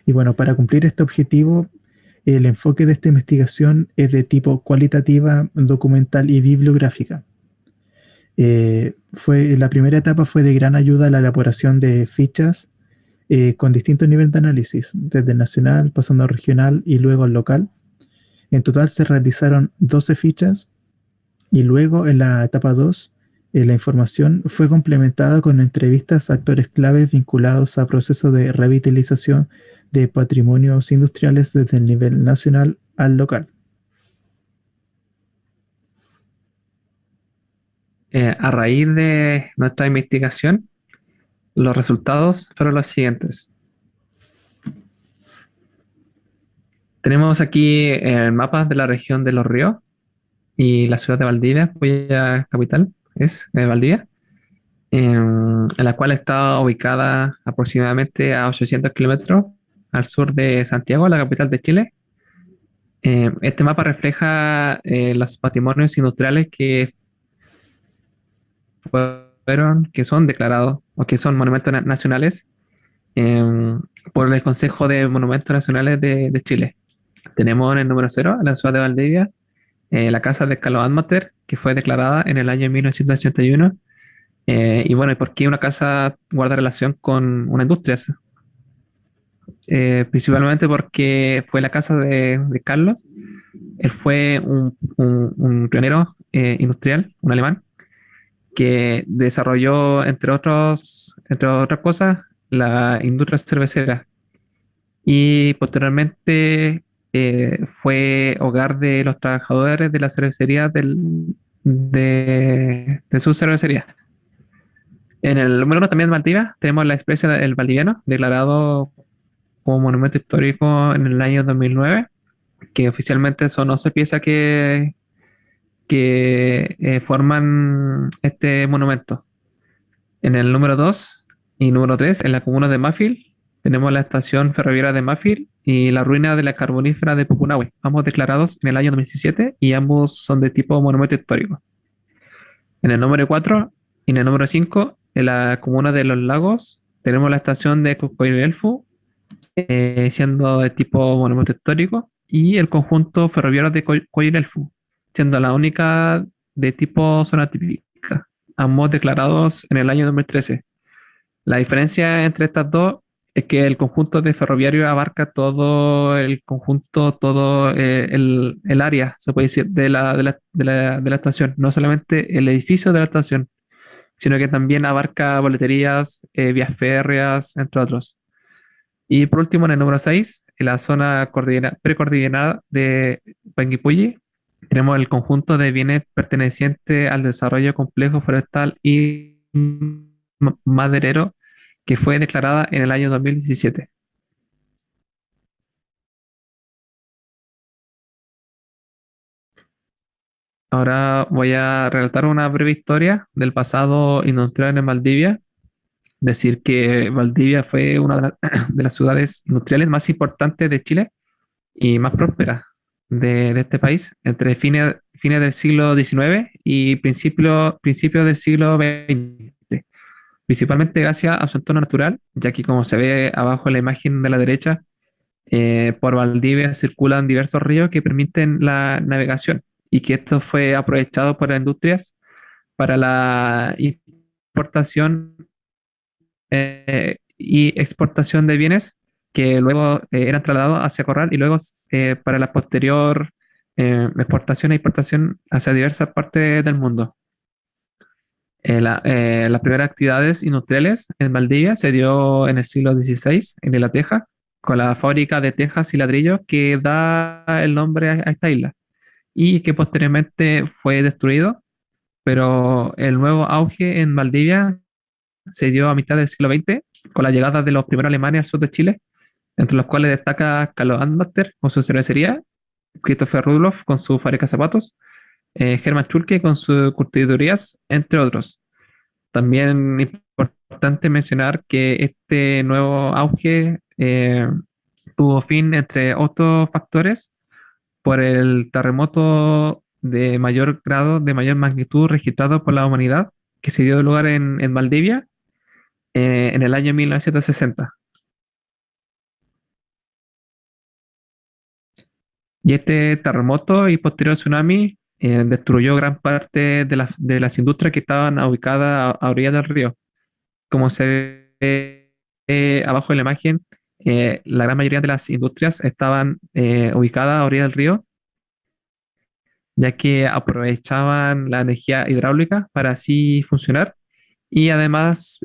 Y bueno, para cumplir este objetivo, el enfoque de esta investigación es de tipo cualitativa, documental y bibliográfica. La primera etapa fue de gran ayuda a la elaboración de fichas con distintos niveles de análisis, desde el nacional, pasando al regional y luego al local. En total se realizaron 12 fichas y luego en la etapa 2 la información fue complementada con entrevistas a actores claves vinculados a procesos de revitalización de patrimonios industriales desde el nivel nacional al local. A raíz de nuestra investigación, Los resultados fueron los siguientes. Tenemos aquí el mapa de la región de Los Ríos y la ciudad de Valdivia, cuya capital es Valdivia, en la cual está ubicada aproximadamente a 800 kilómetros al sur de Santiago, la capital de Chile. Este mapa refleja los patrimonios industriales que son declarados o que son monumentos nacionales por el Consejo de Monumentos Nacionales de Chile. Tenemos en el número 0, en la ciudad de Valdivia, la casa de Carlos Anmater, que fue declarada en el año 1981. Y bueno, ¿y por qué una casa guarda relación con una industria? Principalmente porque fue la casa de Carlos. Él fue un pionero industrial, un alemán, que desarrolló, entre otras cosas, la industria cervecera. Y posteriormente fue hogar de los trabajadores de la cervecería de su cervecería. En el número 1 también de Maldivia tenemos la especie del valdiviano, declarado como monumento histórico en el año 2009, que oficialmente son 11 piezas que forman este monumento. En el número 2 y número 3, en la comuna de Mafil, tenemos la estación ferroviaria de Mafil y la ruina de la carbonífera de Pucunahue, ambos declarados en el año 2017 y ambos son de tipo monumento histórico. En el número 4 y en el número 5, en la comuna de Los Lagos, tenemos la estación de Cocoirelfu, siendo de tipo monumento histórico, y el conjunto ferroviario de Coirelfu, siendo la única de tipo zona típica, ambos declarados en el año 2013. La diferencia entre estas dos es que el conjunto de ferroviario abarca todo el conjunto, todo el área, se puede decir, de la estación, no solamente el edificio de la estación, sino que también abarca boleterías, vías férreas, entre otros. Y por último, en el número 6, en la zona precordillerana de Panguipulli, tenemos el conjunto de bienes pertenecientes al desarrollo complejo forestal y maderero que fue declarada en el año 2017. Ahora voy a relatar una breve historia del pasado industrial en Valdivia. Decir que Valdivia fue una de las ciudades industriales más importantes de Chile y más prósperas de este país entre fines del siglo XIX y principios del siglo XX, principalmente gracias a su entorno natural, ya que como se ve abajo en la imagen de la derecha, por Valdivia circulan diversos ríos que permiten la navegación y que esto fue aprovechado por las industrias para la importación y exportación de bienes que luego eran trasladados hacia Corral y luego para la posterior exportación e importación hacia diversas partes del mundo. Las primeras actividades industriales en Valdivia se dio en el siglo XVI en La Teja, con la fábrica de tejas y ladrillos que da el nombre a esta isla y que posteriormente fue destruido, pero el nuevo auge en Valdivia se dio a mitad del siglo XX con la llegada de los primeros alemanes al sur de Chile, entre los cuales destaca Carlos Anmater con su cervecería, Christopher Rudolph con su fábrica de zapatos, Hermann Schulke con sus curtidurías, entre otros. También importante mencionar que este nuevo auge tuvo fin, entre otros factores, por el terremoto de mayor grado, de mayor magnitud registrado por la humanidad, que se dio lugar en Valdivia en el año 1960. Y este terremoto y posterior tsunami destruyó gran parte de las industrias que estaban ubicadas a orillas del río. Como se ve abajo en la imagen, la gran mayoría de las industrias estaban ubicadas a orillas del río, ya que aprovechaban la energía hidráulica para así funcionar. Y además,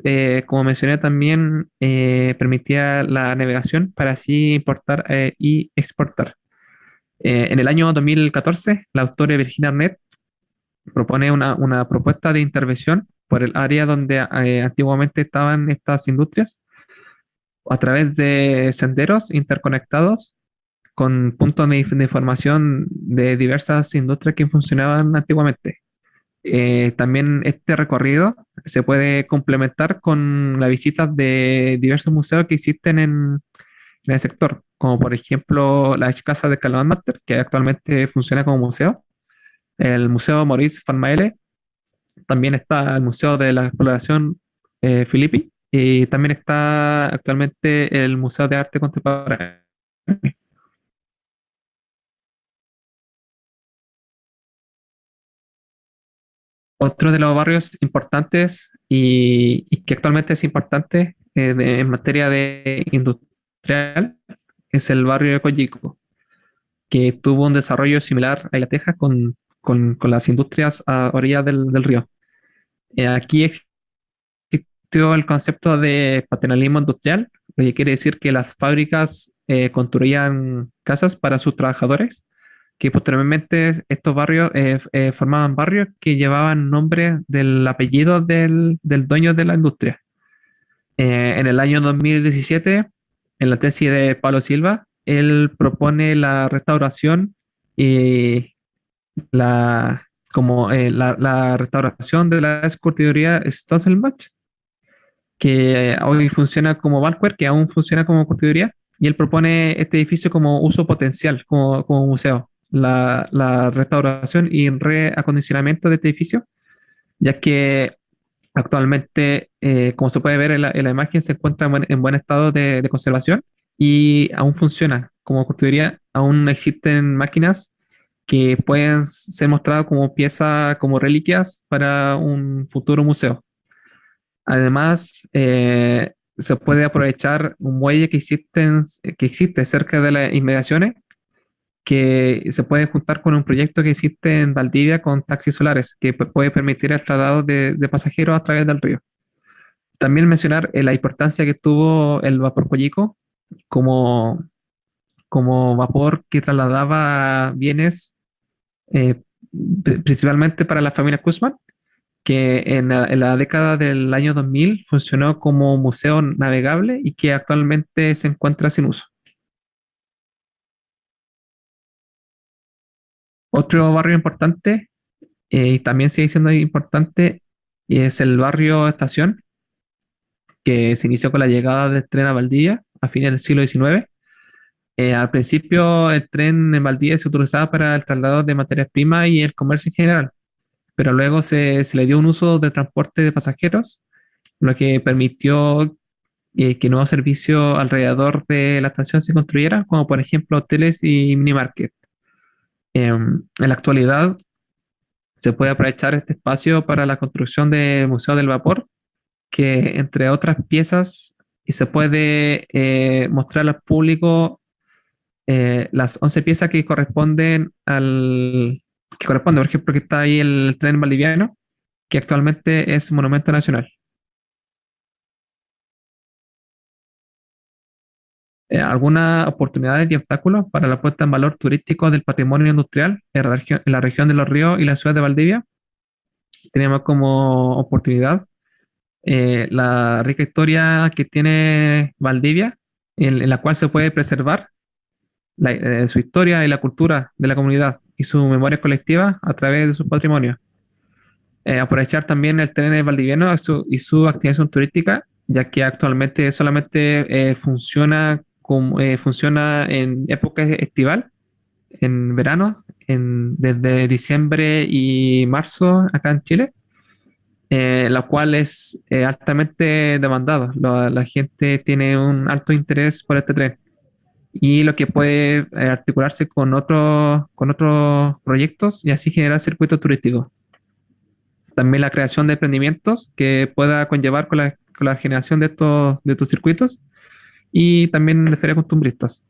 como mencioné, también permitía la navegación para así importar y exportar. En el año 2014, la autora Virginia Arnett propone una propuesta de intervención por el área donde antiguamente estaban estas industrias, a través de senderos interconectados con puntos de información de diversas industrias que funcionaban antiguamente. También este recorrido se puede complementar con la visita de diversos museos que existen en el sector, como por ejemplo la ex casa de Carlo Master, que actualmente funciona como museo, el Museo Maurice Van Maele, también está el Museo de la Exploración Filippi, y también está actualmente el Museo de Arte Contemporáneo. Otro de los barrios importantes y que actualmente es importante en materia de industrial es el barrio de Coyico, que tuvo un desarrollo similar a La Teja con las industrias a orillas del río. Aquí existió el concepto de paternalismo industrial, lo que quiere decir que las fábricas construían casas para sus trabajadores, que posteriormente estos barrios formaban barrios que llevaban nombre del apellido del dueño de la industria. En el año 2017, en la tesis de Pablo Silva, él propone la restauración y la restauración de la escurtiduría Stosselbach, que hoy funciona como Valquer, que aún funciona como curtiduría, y él propone este edificio como uso potencial, como museo. La restauración y reacondicionamiento de este edificio, ya que actualmente, como se puede ver en la imagen, se encuentra en buen estado de conservación y aún funciona como curtiduría. Aún existen máquinas que pueden ser mostradas como piezas, como reliquias para un futuro museo. Además, se puede aprovechar un muelle que existe cerca de las inmediaciones, que se puede juntar con un proyecto que existe en Valdivia con taxis solares, que puede permitir el traslado de pasajeros a través del río. También mencionar la importancia que tuvo el vapor Coyico como, como vapor que trasladaba bienes, eh, principalmente para la familia Kuzman, que en la década del año 2000 funcionó como museo navegable y que actualmente se encuentra sin uso. Otro barrio importante, y también sigue siendo importante, es el barrio Estación, que se inició con la llegada del tren a Valdivia a fines del siglo XIX. Al principio el tren en Valdivia se utilizaba para el traslado de materias primas y el comercio en general, pero luego se le dio un uso de transporte de pasajeros, lo que permitió que nuevos servicios alrededor de la estación se construyeran, como por ejemplo hoteles y minimarket. En la actualidad se puede aprovechar este espacio para la construcción del Museo del Vapor, que entre otras piezas y se puede mostrar al público las 11 piezas que corresponden, por ejemplo, que está ahí el tren valdiviano, que actualmente es monumento nacional. Algunas oportunidades y obstáculos para la puesta en valor turístico del patrimonio industrial en la región de Los Ríos y la ciudad de Valdivia. Tenemos como oportunidad la rica historia que tiene Valdivia, en la cual se puede preservar su historia y la cultura de la comunidad y su memoria colectiva a través de su patrimonio. Aprovechar también el tren valdiviano y su activación turística, ya que actualmente solamente funciona en época estival, en verano, desde diciembre y marzo acá en Chile, la cual es altamente demandado. La gente tiene un alto interés por este tren y lo que puede articularse con otros proyectos y así generar circuitos turísticos. También la creación de emprendimientos que pueda conllevar con la generación de estos circuitos y también de ferias costumbristas.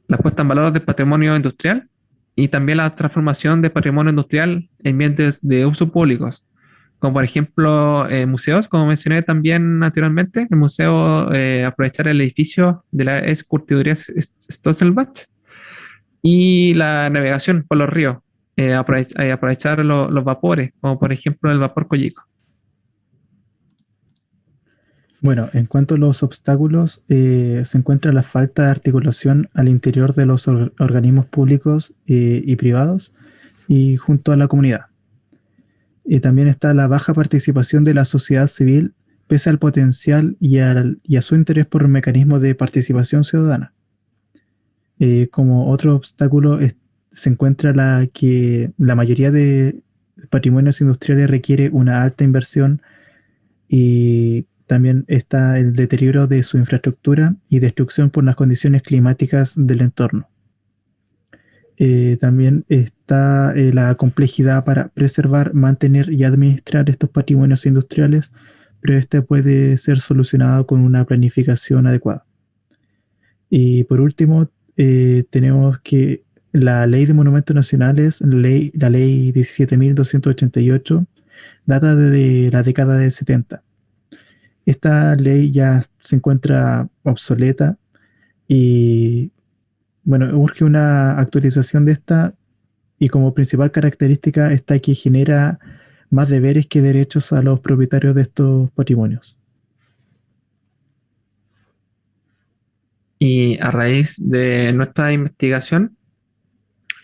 La puesta en valor del patrimonio industrial y también la transformación del patrimonio industrial en bienes de uso públicos, como por ejemplo museos, como mencioné también anteriormente, el museo, aprovechar el edificio de la ex curtiduría Stosselbach y la navegación por los ríos, aprovechar los vapores, como por ejemplo el vapor Coyico. Bueno, en cuanto a los obstáculos, se encuentra la falta de articulación al interior de los organismos públicos y privados y junto a la comunidad. También está la baja participación de la sociedad civil pese al potencial y a su interés por mecanismos de participación ciudadana. Como otro obstáculo se encuentra que la mayoría de patrimonios industriales requiere una alta inversión y también está el deterioro de su infraestructura y destrucción por las condiciones climáticas del entorno. También está la complejidad para preservar, mantener y administrar estos patrimonios industriales, pero este puede ser solucionado con una planificación adecuada. Y por último, tenemos que la Ley de Monumentos Nacionales, la ley 17.288, data de la década del 70. Esta ley ya se encuentra obsoleta y, bueno, urge una actualización de esta, y como principal característica está que genera más deberes que derechos a los propietarios de estos patrimonios. Y a raíz de nuestra investigación,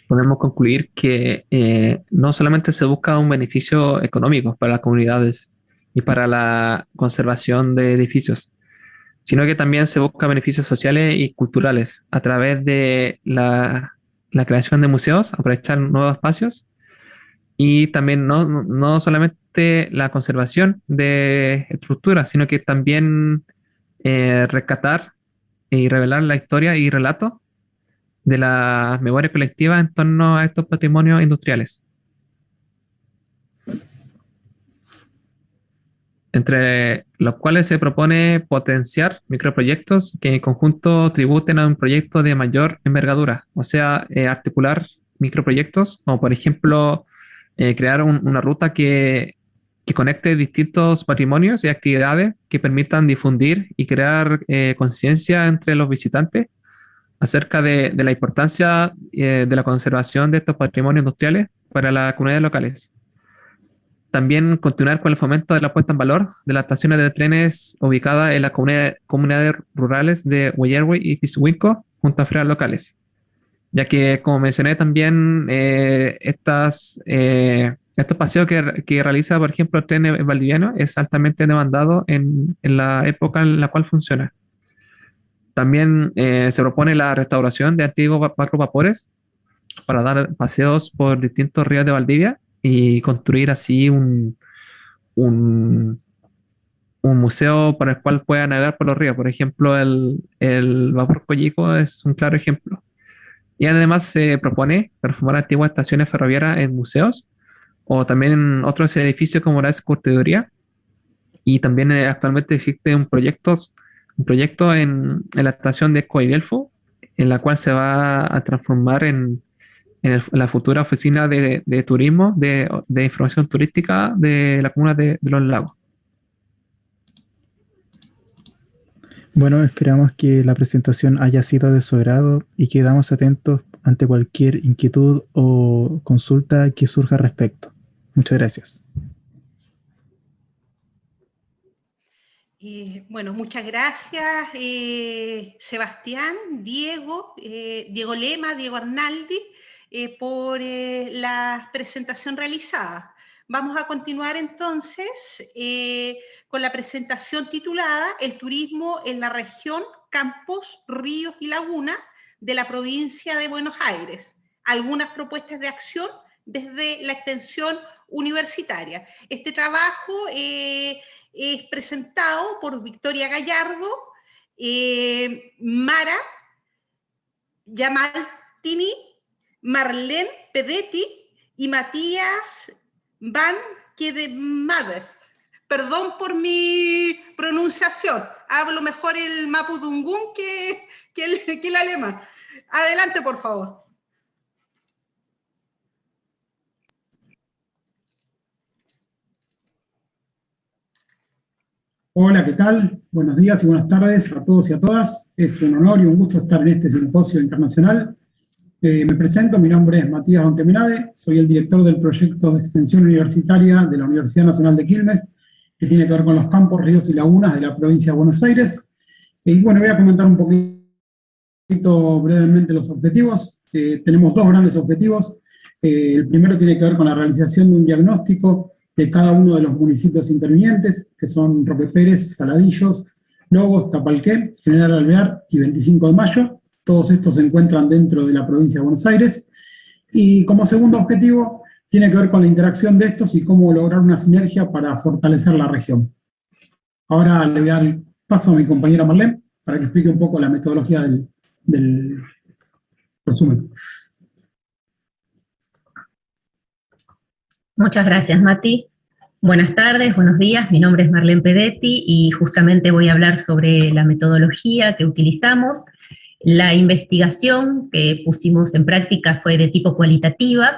podemos concluir que no solamente se busca un beneficio económico para las comunidades y para la conservación de edificios, sino que también se busca beneficios sociales y culturales a través de la creación de museos, aprovechar nuevos espacios y también no solamente la conservación de estructuras, sino que también rescatar y revelar la historia y relato de la memoria colectiva en torno a estos patrimonios industriales. Entre los cuales se propone potenciar microproyectos que en conjunto tributen a un proyecto de mayor envergadura, o sea, articular microproyectos, como por ejemplo crear una ruta que conecte distintos patrimonios y actividades que permitan difundir y crear conciencia entre los visitantes acerca de la importancia de la conservación de estos patrimonios industriales para las comunidades locales. También continuar con el fomento de la puesta en valor de las estaciones de trenes ubicadas en las comunidades rurales de Huillerwe y Pishuinco junto a ferias locales, ya que, como mencioné también, estos paseos que realiza, por ejemplo, el tren valdiviano es altamente demandado en la época en la cual funciona. También se propone la restauración de antiguos barcos vapores para dar paseos por distintos ríos de Valdivia y construir así un museo para el cual pueda navegar por los ríos. Por ejemplo, el vapor Coyico es un claro ejemplo. Y además se propone transformar antiguas estaciones ferroviarias en museos o también en otros edificios como la curtiduría. Y también actualmente existe un proyecto en la estación de Coidelfo, en la cual se va a transformar en la futura oficina de turismo, de información turística de la comuna de Los Lagos. Bueno, esperamos que la presentación haya sido de su agrado y quedamos atentos ante cualquier inquietud o consulta que surja al respecto. Muchas gracias. Bueno, muchas gracias, Sebastián, Diego Lema, Diego Arnaldi, por la presentación realizada. Vamos a continuar entonces con la presentación titulada El turismo en la región, campos, ríos y lagunas de la provincia de Buenos Aires. Algunas propuestas de acción desde la extensión universitaria. Este trabajo es presentado por Victoria Gallardo, Mara Yamaltini, Marlene Pedetti y Matías Van Kedemader. Perdón por mi pronunciación, hablo mejor el mapudungún que el alemán. Adelante, por favor. Hola, ¿qué tal? Buenos días y buenas tardes a todos y a todas. Es un honor y un gusto estar en este simposio internacional. Me presento, mi nombre es Matías Banquemenade, soy el director del proyecto de extensión universitaria de la Universidad Nacional de Quilmes, que tiene que ver con los campos, ríos y lagunas de la provincia de Buenos Aires. Y bueno, voy a comentar un poquito brevemente los objetivos. Tenemos dos grandes objetivos. El primero tiene que ver con la realización de un diagnóstico de cada uno de los municipios intervinientes, que son Roque Pérez, Saladillos, Lobos, Tapalqué, General Alvear y 25 de Mayo. Todos estos se encuentran dentro de la provincia de Buenos Aires. Y como segundo objetivo, tiene que ver con la interacción de estos y cómo lograr una sinergia para fortalecer la región. Ahora le voy a dar paso a mi compañera Marlene para que explique un poco la metodología del resumen. Muchas gracias, Mati. Buenas tardes, buenos días. Mi nombre es Marlene Pedetti y justamente voy a hablar sobre la metodología que utilizamos. La investigación que pusimos en práctica fue de tipo cualitativa.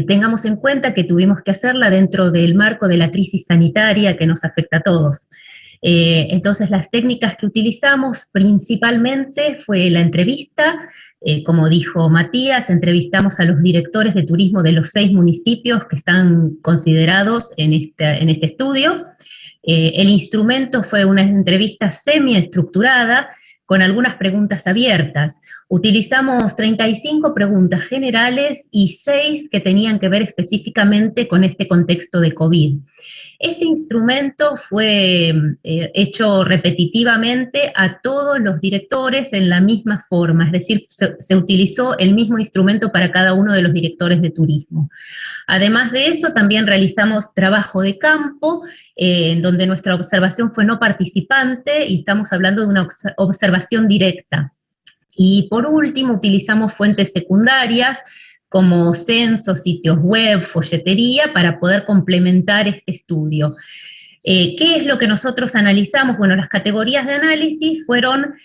Tengamos en cuenta que tuvimos que hacerla dentro del marco de la crisis sanitaria que nos afecta a todos. Entonces, las técnicas que utilizamos principalmente fue la entrevista. Como dijo Matías, entrevistamos a los directores de turismo de los 6 municipios que están considerados en este estudio. El instrumento fue una entrevista semi-estructurada con algunas preguntas abiertas. Utilizamos 35 preguntas generales y 6 que tenían que ver específicamente con este contexto de COVID. Este instrumento fue hecho repetitivamente a todos los directores en la misma forma, es decir, se utilizó el mismo instrumento para cada uno de los directores de turismo. Además de eso, también realizamos trabajo de campo, en donde nuestra observación fue no participante y estamos hablando de una observación directa. Y por último, utilizamos fuentes secundarias, como censos, sitios web, folletería, para poder complementar este estudio. ¿Qué es lo que nosotros analizamos? Bueno, las categorías de análisis fueron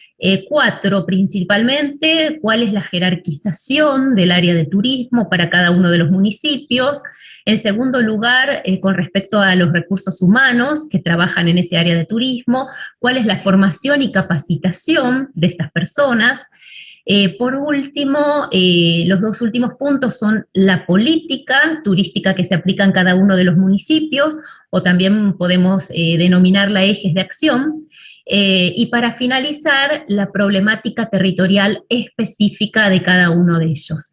4 principalmente. ¿Cuál es la jerarquización del área de turismo para cada uno de los municipios? En segundo lugar, con respecto a los recursos humanos que trabajan en ese área de turismo, ¿cuál es la formación y capacitación de estas personas? Por último, los 2 últimos puntos son la política turística que se aplica en cada uno de los municipios, o también podemos denominarla ejes de acción, y para finalizar, la problemática territorial específica de cada uno de ellos.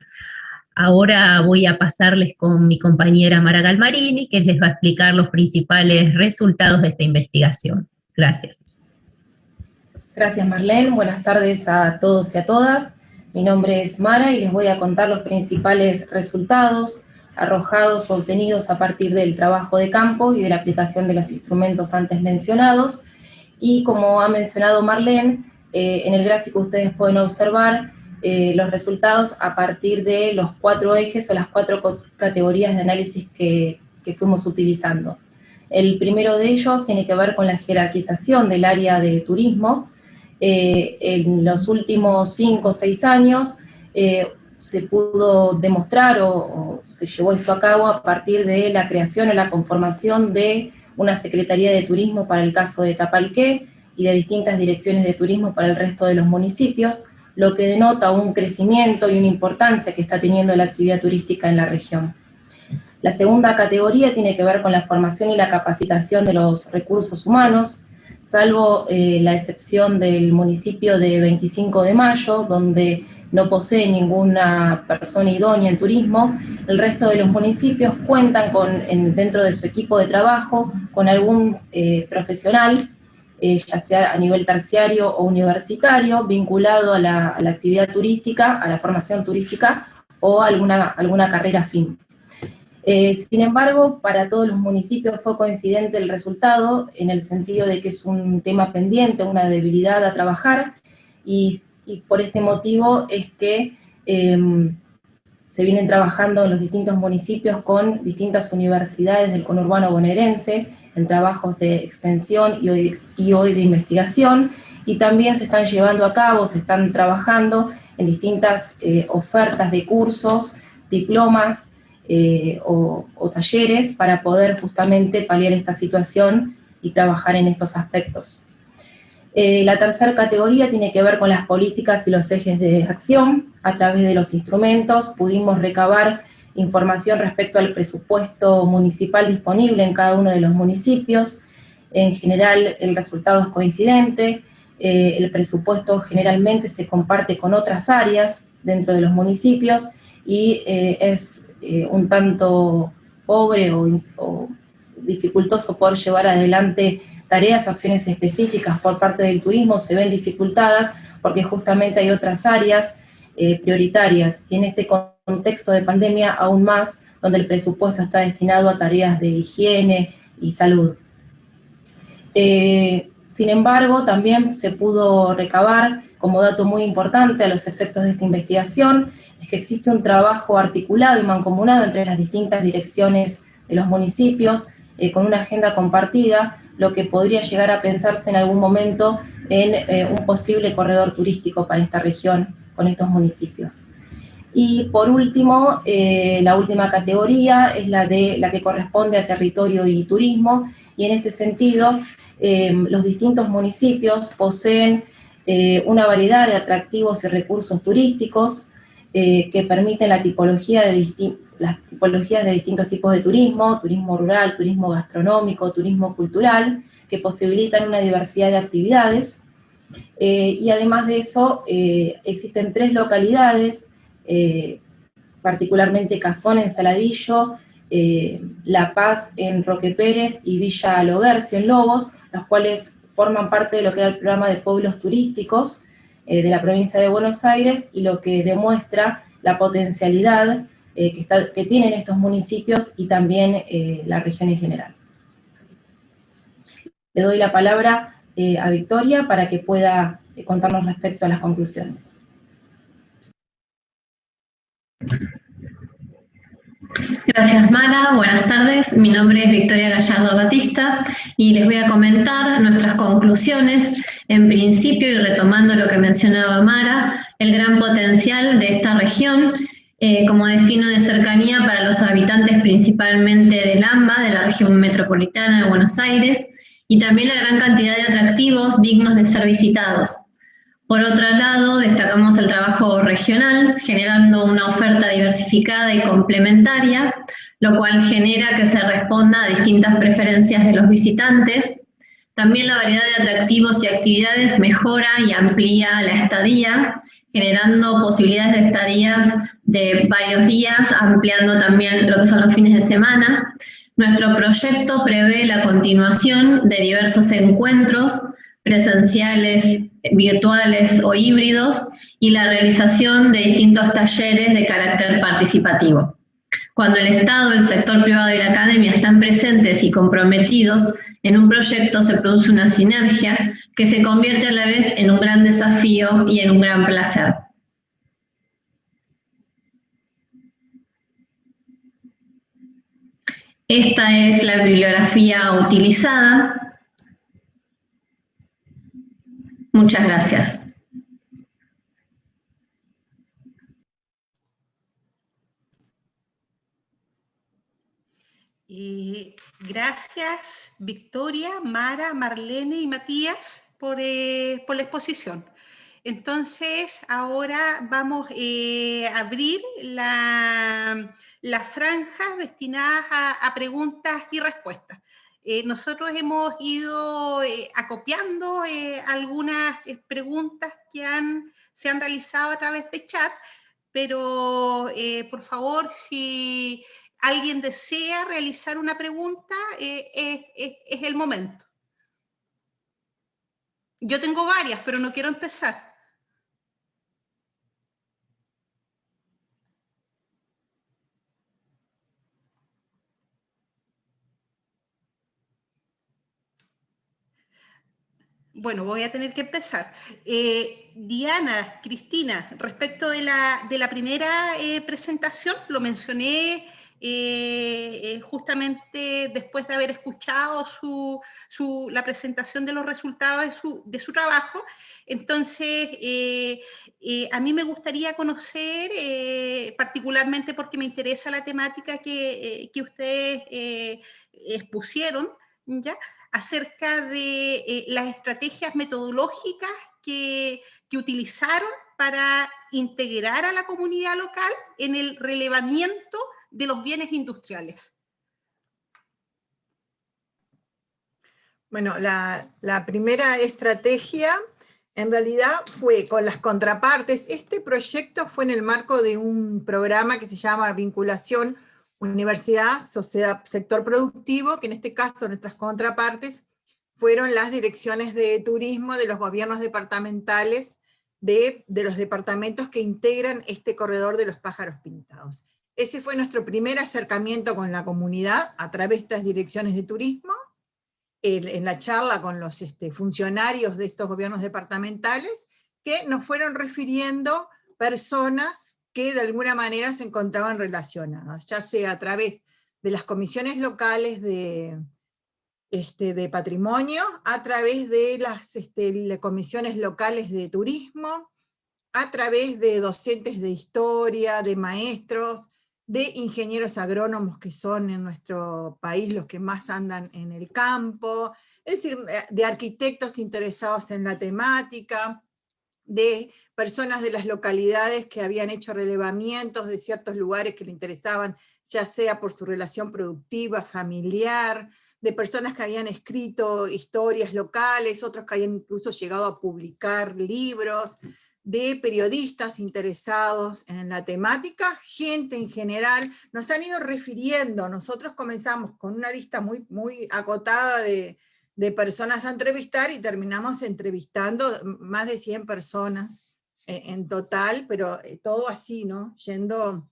Ahora voy a pasarles con mi compañera Mara Galmarini, que les va a explicar los principales resultados de esta investigación. Gracias. Gracias, Marlene. Buenas tardes a todos y a todas. Mi nombre es Mara y les voy a contar los principales resultados arrojados o obtenidos a partir del trabajo de campo y de la aplicación de los instrumentos antes mencionados. Y como ha mencionado Marlene, en el gráfico ustedes pueden observar los resultados a partir de los 4 ejes o las 4 categorías de análisis que fuimos utilizando. El primero de ellos tiene que ver con la jerarquización del área de turismo. En los últimos 5 o 6 años se pudo demostrar o se llevó esto a cabo a partir de la creación o la conformación de una Secretaría de Turismo para el caso de Tapalqué y de distintas direcciones de turismo para el resto de los municipios, lo que denota un crecimiento y una importancia que está teniendo la actividad turística en la región. La segunda categoría tiene que ver con la formación y la capacitación de los recursos humanos, salvo la excepción del municipio de 25 de Mayo, donde no posee ninguna persona idónea en turismo. El resto de los municipios cuentan dentro de su equipo de trabajo con algún profesional, ya sea a nivel terciario o universitario, vinculado a la actividad turística, a la formación turística o alguna carrera afín. Sin embargo, para todos los municipios fue coincidente el resultado, en el sentido de que es un tema pendiente, una debilidad a trabajar, y por este motivo es que se vienen trabajando en los distintos municipios con distintas universidades del conurbano bonaerense, en trabajos de extensión y hoy de investigación, y también se están llevando a cabo, se están trabajando en distintas ofertas de cursos, diplomas, o talleres para poder justamente paliar esta situación y trabajar en estos aspectos. La tercera categoría tiene que ver con las políticas y los ejes de acción. A través de los instrumentos pudimos recabar información respecto al presupuesto municipal disponible en cada uno de los municipios, En general, el resultado es coincidente, el presupuesto generalmente se comparte con otras áreas dentro de los municipios y es un tanto pobre o dificultoso poder llevar adelante tareas o acciones específicas por parte del turismo, se ven dificultadas porque justamente hay otras áreas prioritarias, y en este contexto de pandemia aún más, donde el presupuesto está destinado a tareas de higiene y salud. Sin embargo, también se pudo recabar, como dato muy importante a los efectos de esta investigación, es que existe un trabajo articulado y mancomunado entre las distintas direcciones de los municipios, con una agenda compartida, lo que podría llegar a pensarse en algún momento en un posible corredor turístico para esta región con estos municipios. Y por último, la última categoría es la que corresponde a territorio y turismo, y en este sentido, los distintos municipios poseen una variedad de atractivos y recursos turísticos que permiten las tipologías de distintos tipos de turismo, turismo rural, turismo gastronómico, turismo cultural, que posibilitan una diversidad de actividades. Y además de eso, existen 3 localidades, particularmente Cazón en Saladillo, La Paz en Roque Pérez y Villa Loguercio en Lobos, los cuales forman parte de lo que era el programa de pueblos turísticos de la provincia de Buenos Aires, y lo que demuestra la potencialidad que tienen estos municipios y también la región en general. Le doy la palabra a Victoria para que pueda contarnos respecto a las conclusiones. Gracias, Mara. Buenas tardes. Mi nombre es Victoria Gallardo Batista y les voy a comentar nuestras conclusiones. En principio, y retomando lo que mencionaba Mara, el gran potencial de esta región como destino de cercanía para los habitantes principalmente del AMBA, de la región metropolitana de Buenos Aires, y también la gran cantidad de atractivos dignos de ser visitados. Por otro lado, destacamos el trabajo regional, generando una oferta diversificada y complementaria, lo cual genera que se responda a distintas preferencias de los visitantes. También la variedad de atractivos y actividades mejora y amplía la estadía, generando posibilidades de estadías de varios días, ampliando también lo que son los fines de semana. Nuestro proyecto prevé la continuación de diversos encuentros presenciales, virtuales o híbridos, y la realización de distintos talleres de carácter participativo. Cuando el Estado, el sector privado y la academia están presentes y comprometidos en un proyecto, se produce una sinergia que se convierte a la vez en un gran desafío y en un gran placer. Esta es la bibliografía utilizada. Muchas gracias. Gracias, Victoria, Mara, Marlene y Matías por la exposición. Entonces, ahora vamos a abrir las franjas destinadas a preguntas y respuestas. Nosotros hemos ido acopiando algunas preguntas que se han realizado a través de chat, pero por favor, si alguien desea realizar una pregunta, es el momento. Yo tengo varias, pero no quiero empezar. Bueno, voy a tener que empezar. Diana, Cristina, respecto de la primera presentación, lo mencioné justamente después de haber escuchado la presentación de los resultados de su trabajo. Entonces, a mí me gustaría conocer, particularmente porque me interesa la temática que ustedes expusieron, ¿ya?, acerca de las estrategias metodológicas que utilizaron para integrar a la comunidad local en el relevamiento de los bienes industriales. Bueno, la primera estrategia en realidad fue con las contrapartes. Este proyecto fue en el marco de un programa que se llama Vinculación Universidad, Sociedad, Sector Productivo, que en este caso nuestras contrapartes fueron las direcciones de turismo de los gobiernos departamentales de los departamentos que integran este corredor de los pájaros pintados. Ese fue nuestro primer acercamiento con la comunidad a través de estas direcciones de turismo, en la charla con los funcionarios de estos gobiernos departamentales, que nos fueron refiriendo personas que de alguna manera se encontraban relacionadas, ya sea a través de las comisiones locales de patrimonio, a través de las comisiones locales de turismo, a través de docentes de historia, de maestros, de ingenieros agrónomos que son en nuestro país los que más andan en el campo, es decir, de arquitectos interesados en la temática, de personas de las localidades que habían hecho relevamientos de ciertos lugares que le interesaban, ya sea por su relación productiva, familiar, de personas que habían escrito historias locales, otros que habían incluso llegado a publicar libros, de periodistas interesados en la temática, gente en general, nos han ido refiriendo. Nosotros comenzamos con una lista muy, muy acotada de personas a entrevistar y terminamos entrevistando más de 100 personas en total, pero todo así, ¿no? Yendo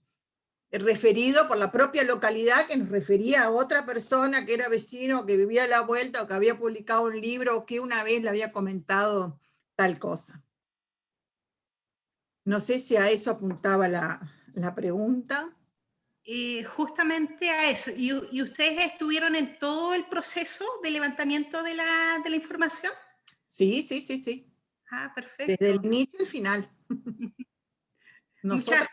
referido por la propia localidad que nos refería a otra persona que era vecino, que vivía a la vuelta, o que había publicado un libro, o que una vez le había comentado tal cosa. No sé si a eso apuntaba la pregunta. Justamente a eso. ¿Y ustedes estuvieron en todo el proceso de levantamiento de la información? Sí, sí, sí, sí. Ah, perfecto. Desde el inicio al final. Nosotros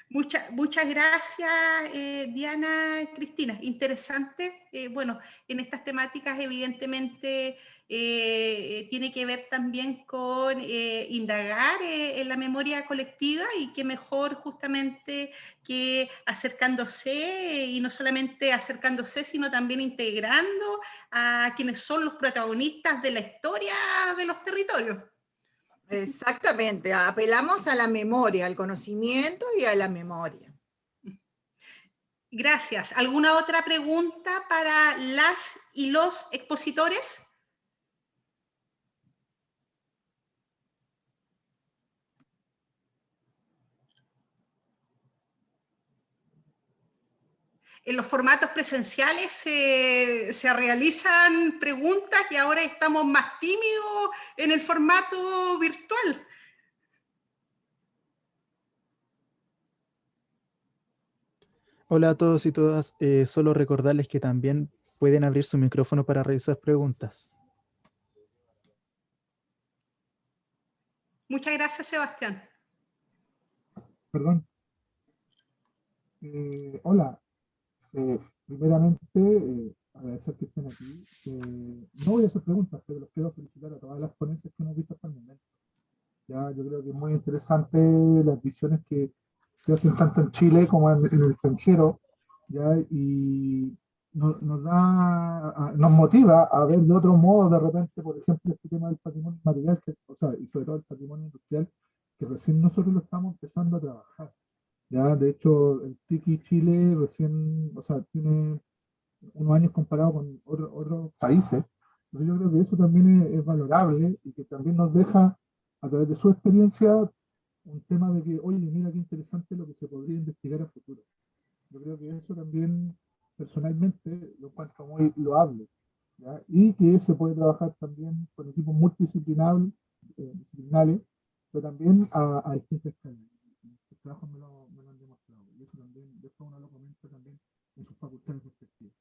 Muchas gracias, Diana, Cristina. Interesante. Bueno, en estas temáticas evidentemente tiene que ver también con indagar en la memoria colectiva, y qué mejor justamente que acercándose, y no solamente acercándose, sino también integrando a quienes son los protagonistas de la historia de los territorios. Exactamente, apelamos a la memoria, al conocimiento y a la memoria. Gracias. ¿Alguna otra pregunta para las y los expositores? En los formatos presenciales se realizan preguntas, y ahora estamos más tímidos en el formato virtual. Hola a todos y todas. Solo recordarles que también pueden abrir su micrófono para realizar preguntas. Muchas gracias, Sebastián. Perdón. Hola. Primeramente, agradecer que estén aquí. No voy a hacer preguntas, pero los quiero felicitar a todas las ponencias que hemos visto hasta el momento. Ya, yo creo que es muy interesante las visiones que se hacen tanto en Chile como en el extranjero, ¿ya? Y nos motiva a ver de otro modo de repente, por ejemplo, este tema del patrimonio material, y sobre todo el patrimonio industrial, que recién nosotros lo estamos empezando a trabajar. Ya, de hecho, el Tiki Chile recién, tiene unos años comparado con otros países. Entonces yo creo que eso también es valorable, y que también nos deja, a través de su experiencia, un tema de que, oye, mira qué interesante lo que se podría investigar a futuro. Yo creo que eso también, personalmente, lo encuentro muy loable, ¿ya? Y que se puede trabajar también con equipos multidisciplinares, pero también a distintas escalas. Los trabajos me lo han demostrado, y eso también, después uno lo comenta también en sus facultades respectivas.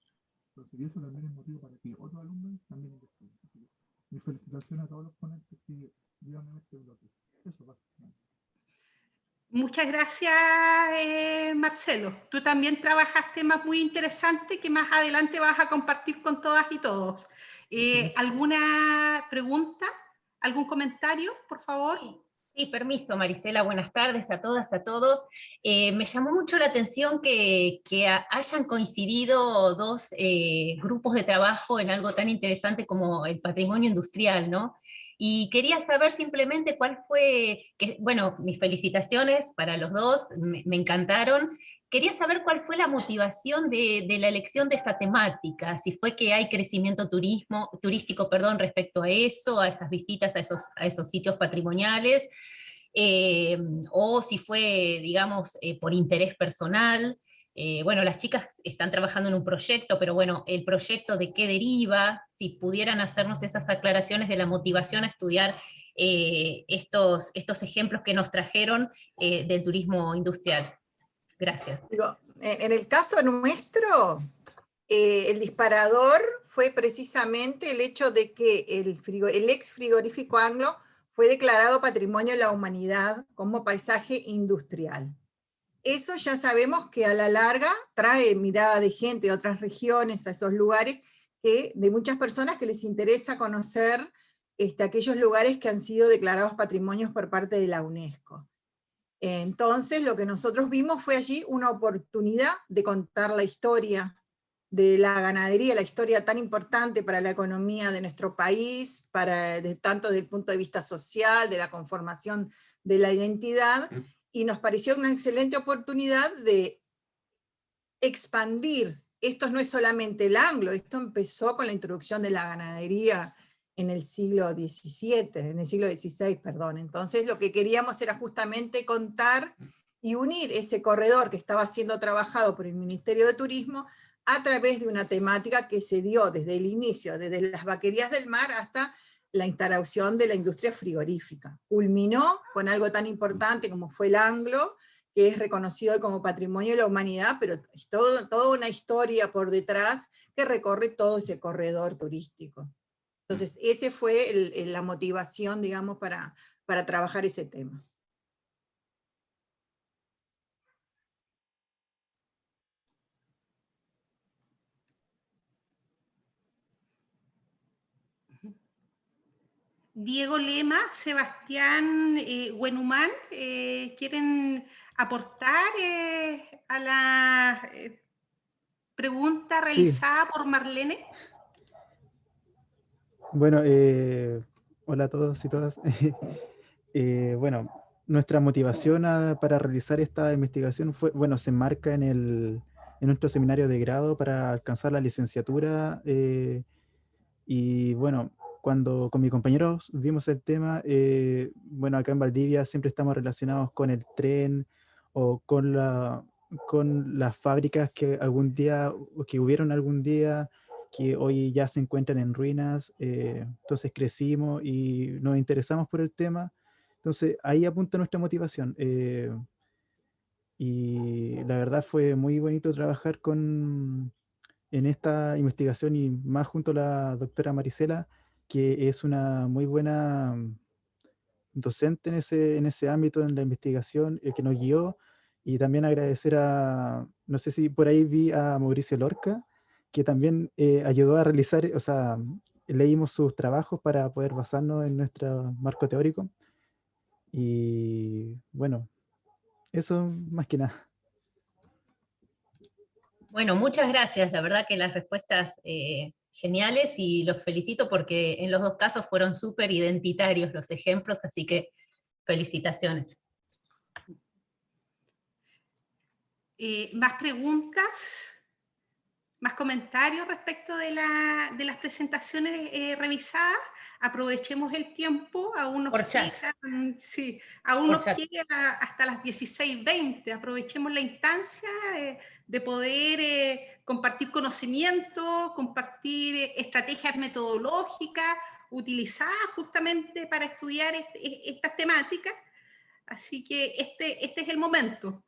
Entonces, y eso también es motivo para que otros alumnos también investiguen. Mi felicitación a todos los ponentes que llevan en este bloque. Eso básicamente. Muchas gracias, Marcelo. Tú también trabajas temas muy interesantes que más adelante vas a compartir con todas y todos. ¿Alguna pregunta? ¿Algún comentario, por favor? Sí, permiso, Marisela, buenas tardes a todas, a todos. Me llamó mucho la atención que hayan coincidido dos grupos de trabajo en algo tan interesante como el patrimonio industrial, ¿no? Y quería saber simplemente cuál fue, bueno, mis felicitaciones para los dos, me encantaron. Quería saber cuál fue la motivación de la elección de esa temática, si fue que hay crecimiento turístico, perdón, respecto a eso, a esas visitas a esos sitios patrimoniales, eh, o si fue, digamos, por interés personal. Bueno, las chicas están trabajando en un proyecto, pero bueno, el proyecto de qué deriva, si pudieran hacernos esas aclaraciones de la motivación a estudiar estos ejemplos que nos trajeron del turismo industrial. Gracias. Digo, en el caso nuestro, el disparador fue precisamente el hecho de que el ex frigorífico Anglo fue declarado Patrimonio de la Humanidad como paisaje industrial. Eso ya sabemos que a la larga trae mirada de gente de otras regiones a esos lugares, de muchas personas que les interesa conocer aquellos lugares que han sido declarados patrimonios por parte de la UNESCO. Entonces lo que nosotros vimos fue allí una oportunidad de contar la historia de la ganadería, la historia tan importante para la economía de nuestro país, tanto desde el punto de vista social, de la conformación de la identidad, y nos pareció una excelente oportunidad de expandir. Esto no es solamente el anglo, esto empezó con la introducción de la ganadería en el siglo XVI, perdón. Entonces lo que queríamos era justamente contar y unir ese corredor que estaba siendo trabajado por el Ministerio de Turismo a través de una temática que se dio desde el inicio, desde las vaquerías del mar hasta la instalación de la industria frigorífica. Culminó con algo tan importante como fue el anglo, que es reconocido como Patrimonio de la Humanidad, pero es toda una historia por detrás que recorre todo ese corredor turístico. Entonces, esa fue la motivación, digamos, para trabajar ese tema. Diego Lema, Sebastián Huenumán, ¿quieren aportar a la pregunta realizada por Marlene? Bueno, hola a todos y todas. Bueno, nuestra motivación para realizar esta investigación fue, bueno, se enmarca en nuestro seminario de grado para alcanzar la licenciatura, y bueno, cuando con mis compañeros vimos el tema, bueno, acá en Valdivia siempre estamos relacionados con el tren o con las fábricas que hubieron algún día, que hoy ya se encuentran en ruinas. Entonces crecimos y nos interesamos por el tema. Entonces ahí apunta nuestra motivación. Y la verdad fue muy bonito trabajar en esta investigación, y más junto a la doctora Marisela, que es una muy buena docente en ese ámbito, en la investigación, que nos guió. Y también agradecer no sé si por ahí vi a Mauricio Lorca, que también ayudó a realizar, o sea, leímos sus trabajos para poder basarnos en nuestro marco teórico. Y bueno, eso más que nada. Bueno, muchas gracias. La verdad que las respuestas geniales, y los felicito porque en los dos casos fueron súper identitarios los ejemplos, así que felicitaciones. ¿Más preguntas? ¿Más comentarios respecto de las presentaciones revisadas? Aprovechemos el tiempo, aún nos quedan, sí, aún nos queda hasta las 16:20, aprovechemos la instancia de poder compartir conocimiento, compartir estrategias metodológicas utilizadas justamente para estudiar estas temáticas, así que este es el momento.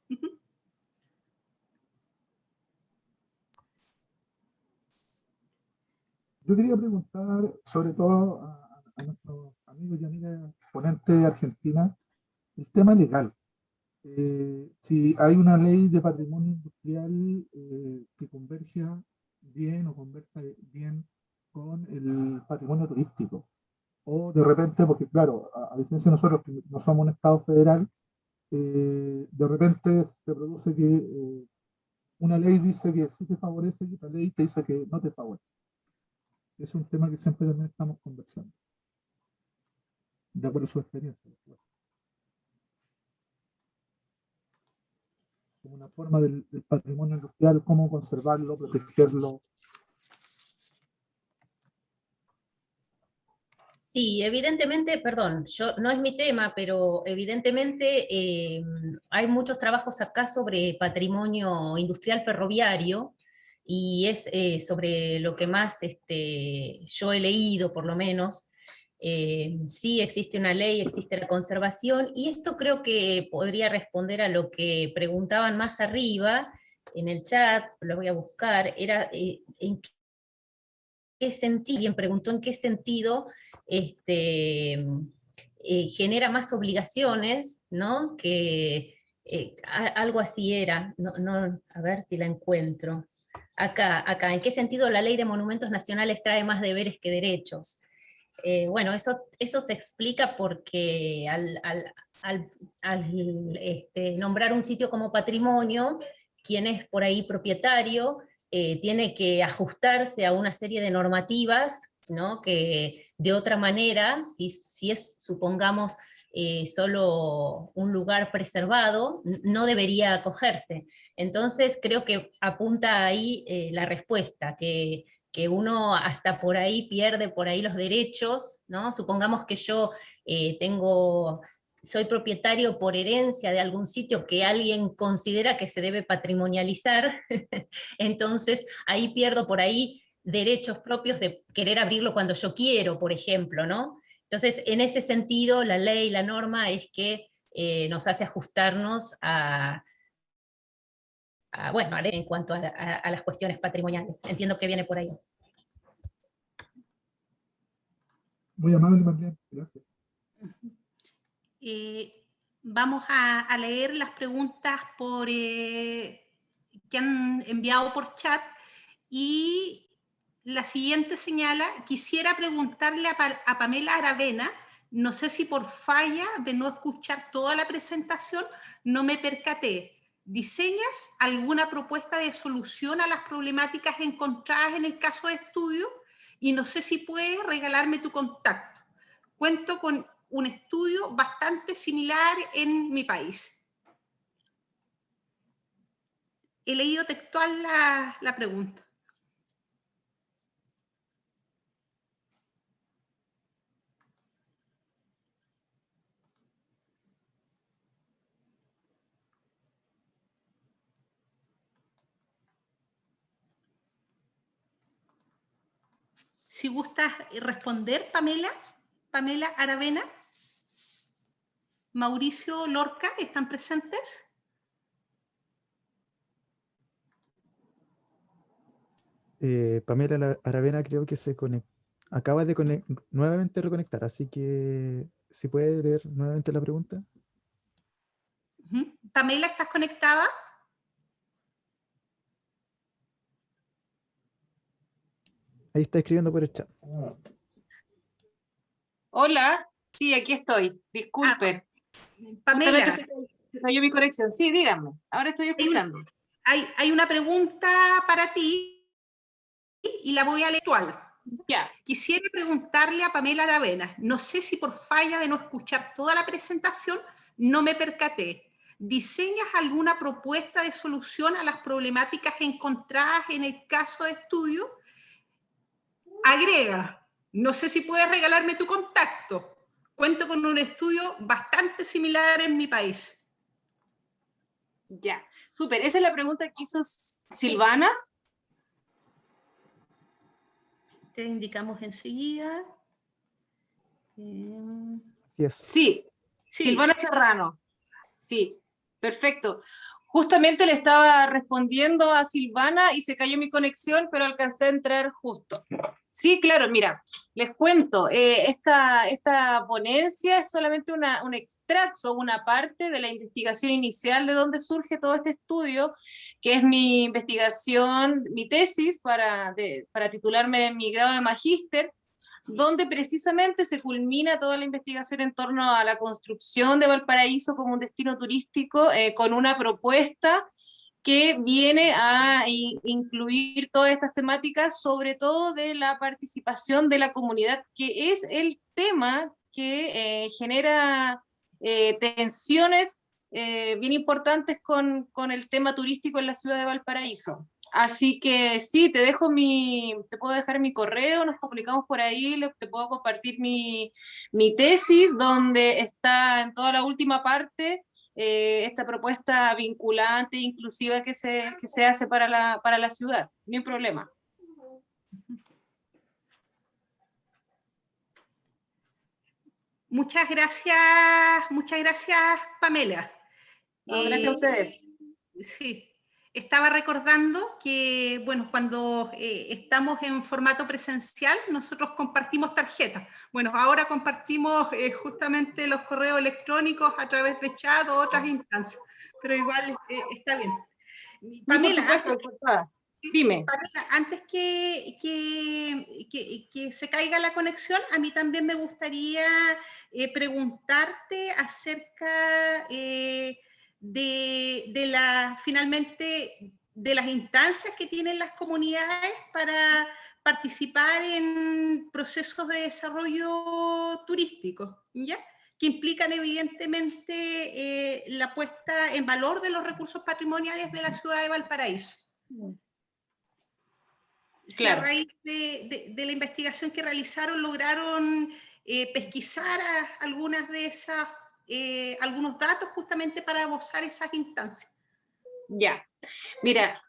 Yo quería preguntar, sobre todo a nuestros amigos y amigas ponentes de Argentina, el tema legal. Si hay una ley de patrimonio industrial que converja bien o conversa bien con el patrimonio turístico. O de repente, porque claro, a diferencia de nosotros que no somos un Estado federal, de repente se produce que una ley dice que sí te favorece y otra ley te dice que no te favorece. Es un tema que siempre también estamos conversando, de acuerdo a su experiencia. Como una forma del patrimonio industrial, cómo conservarlo, protegerlo. Sí, evidentemente, perdón, no es mi tema, pero evidentemente hay muchos trabajos acá sobre patrimonio industrial ferroviario, y es sobre lo que más yo he leído, por lo menos. Sí existe una ley, existe la conservación, y esto creo que podría responder a lo que preguntaban más arriba en el chat, lo voy a buscar, era en qué sentido, bien preguntó en qué sentido genera más obligaciones, ¿no? Que algo así era, a ver si la encuentro. Acá, ¿en qué sentido la Ley de Monumentos Nacionales trae más deberes que derechos? Bueno, eso se explica porque al nombrar un sitio como patrimonio, quien es por ahí propietario tiene que ajustarse a una serie de normativas, ¿no? Que de otra manera, si es, supongamos, solo un lugar preservado, no debería acogerse. Entonces creo que apunta ahí la respuesta, que uno hasta por ahí pierde por ahí los derechos, ¿no? Supongamos que yo soy propietario por herencia de algún sitio que alguien considera que se debe patrimonializar, entonces ahí pierdo por ahí derechos propios de querer abrirlo cuando yo quiero, por ejemplo, ¿no? Entonces, en ese sentido, la ley, la norma es que nos hace ajustarnos bueno, en cuanto a las cuestiones patrimoniales. Entiendo que viene por ahí. Muy amable, Marlene, gracias. Vamos a leer las preguntas que han enviado por chat, y la siguiente señala: quisiera preguntarle a Pamela Aravena, no sé si por falla de no escuchar toda la presentación no me percaté. ¿Diseñas alguna propuesta de solución a las problemáticas encontradas en el caso de estudio? Y no sé si puedes regalarme tu contacto. Cuento con un estudio bastante similar en mi país. He leído textual la pregunta. Si gustas responder, Pamela Aravena, Mauricio Lorca, ¿están presentes? Pamela Aravena creo que acaba de nuevamente reconectar, así que si puede leer nuevamente la pregunta. Pamela, ¿estás conectada? Ahí está escribiendo por el chat. Hola, sí, aquí estoy. Disculpen. Pamela, se cayó mi conexión. Sí, díganme. Ahora estoy escuchando. Hay una pregunta para ti y la voy a leer actual. Ya. Quisiera preguntarle a Pamela Aravena, no sé si por falla de no escuchar toda la presentación no me percaté. ¿Diseñas alguna propuesta de solución a las problemáticas encontradas en el caso de estudio? Agrega, no sé si puedes regalarme tu contacto. Cuento con un estudio bastante similar en mi país. Ya, súper. Esa es la pregunta que hizo Silvana. Te indicamos enseguida. Sí, Silvana Serrano. Sí, perfecto. Justamente le estaba respondiendo a Silvana y se cayó mi conexión, pero alcancé a entrar justo. Sí, claro, mira, les cuento, esta ponencia es solamente un extracto, una parte de la investigación inicial de donde surge todo este estudio, que es mi investigación, mi tesis para titularme en mi grado de magíster. donde precisamente se culmina toda la investigación en torno a la construcción de Valparaíso como un destino turístico, con una propuesta que viene a incluir todas estas temáticas, sobre todo de la participación de la comunidad, que es el tema que genera tensiones bien importantes con el tema turístico en la ciudad de Valparaíso. Así que sí, te puedo dejar mi correo, nos comunicamos por ahí, te puedo compartir mi tesis, donde está en toda la última parte esta propuesta vinculante e inclusiva que se hace para la ciudad. Ni un problema. Muchas gracias, Pamela. No, gracias a ustedes. Sí, estaba recordando que, bueno, cuando estamos en formato presencial, nosotros compartimos tarjetas. Bueno, ahora compartimos justamente los correos electrónicos a través de chat o otras instancias, pero igual está bien. Pamela, dime. Pamela, antes que se caiga la conexión, a mí también me gustaría preguntarte acerca finalmente de las instancias que tienen las comunidades para participar en procesos de desarrollo turístico, ¿ya? Que implican evidentemente la puesta en valor de los recursos patrimoniales de la ciudad de Valparaíso. Si a raíz de la investigación que realizaron lograron pesquisar algunas de esas, algunos datos justamente para esbozar esas instancias. Ya, mira,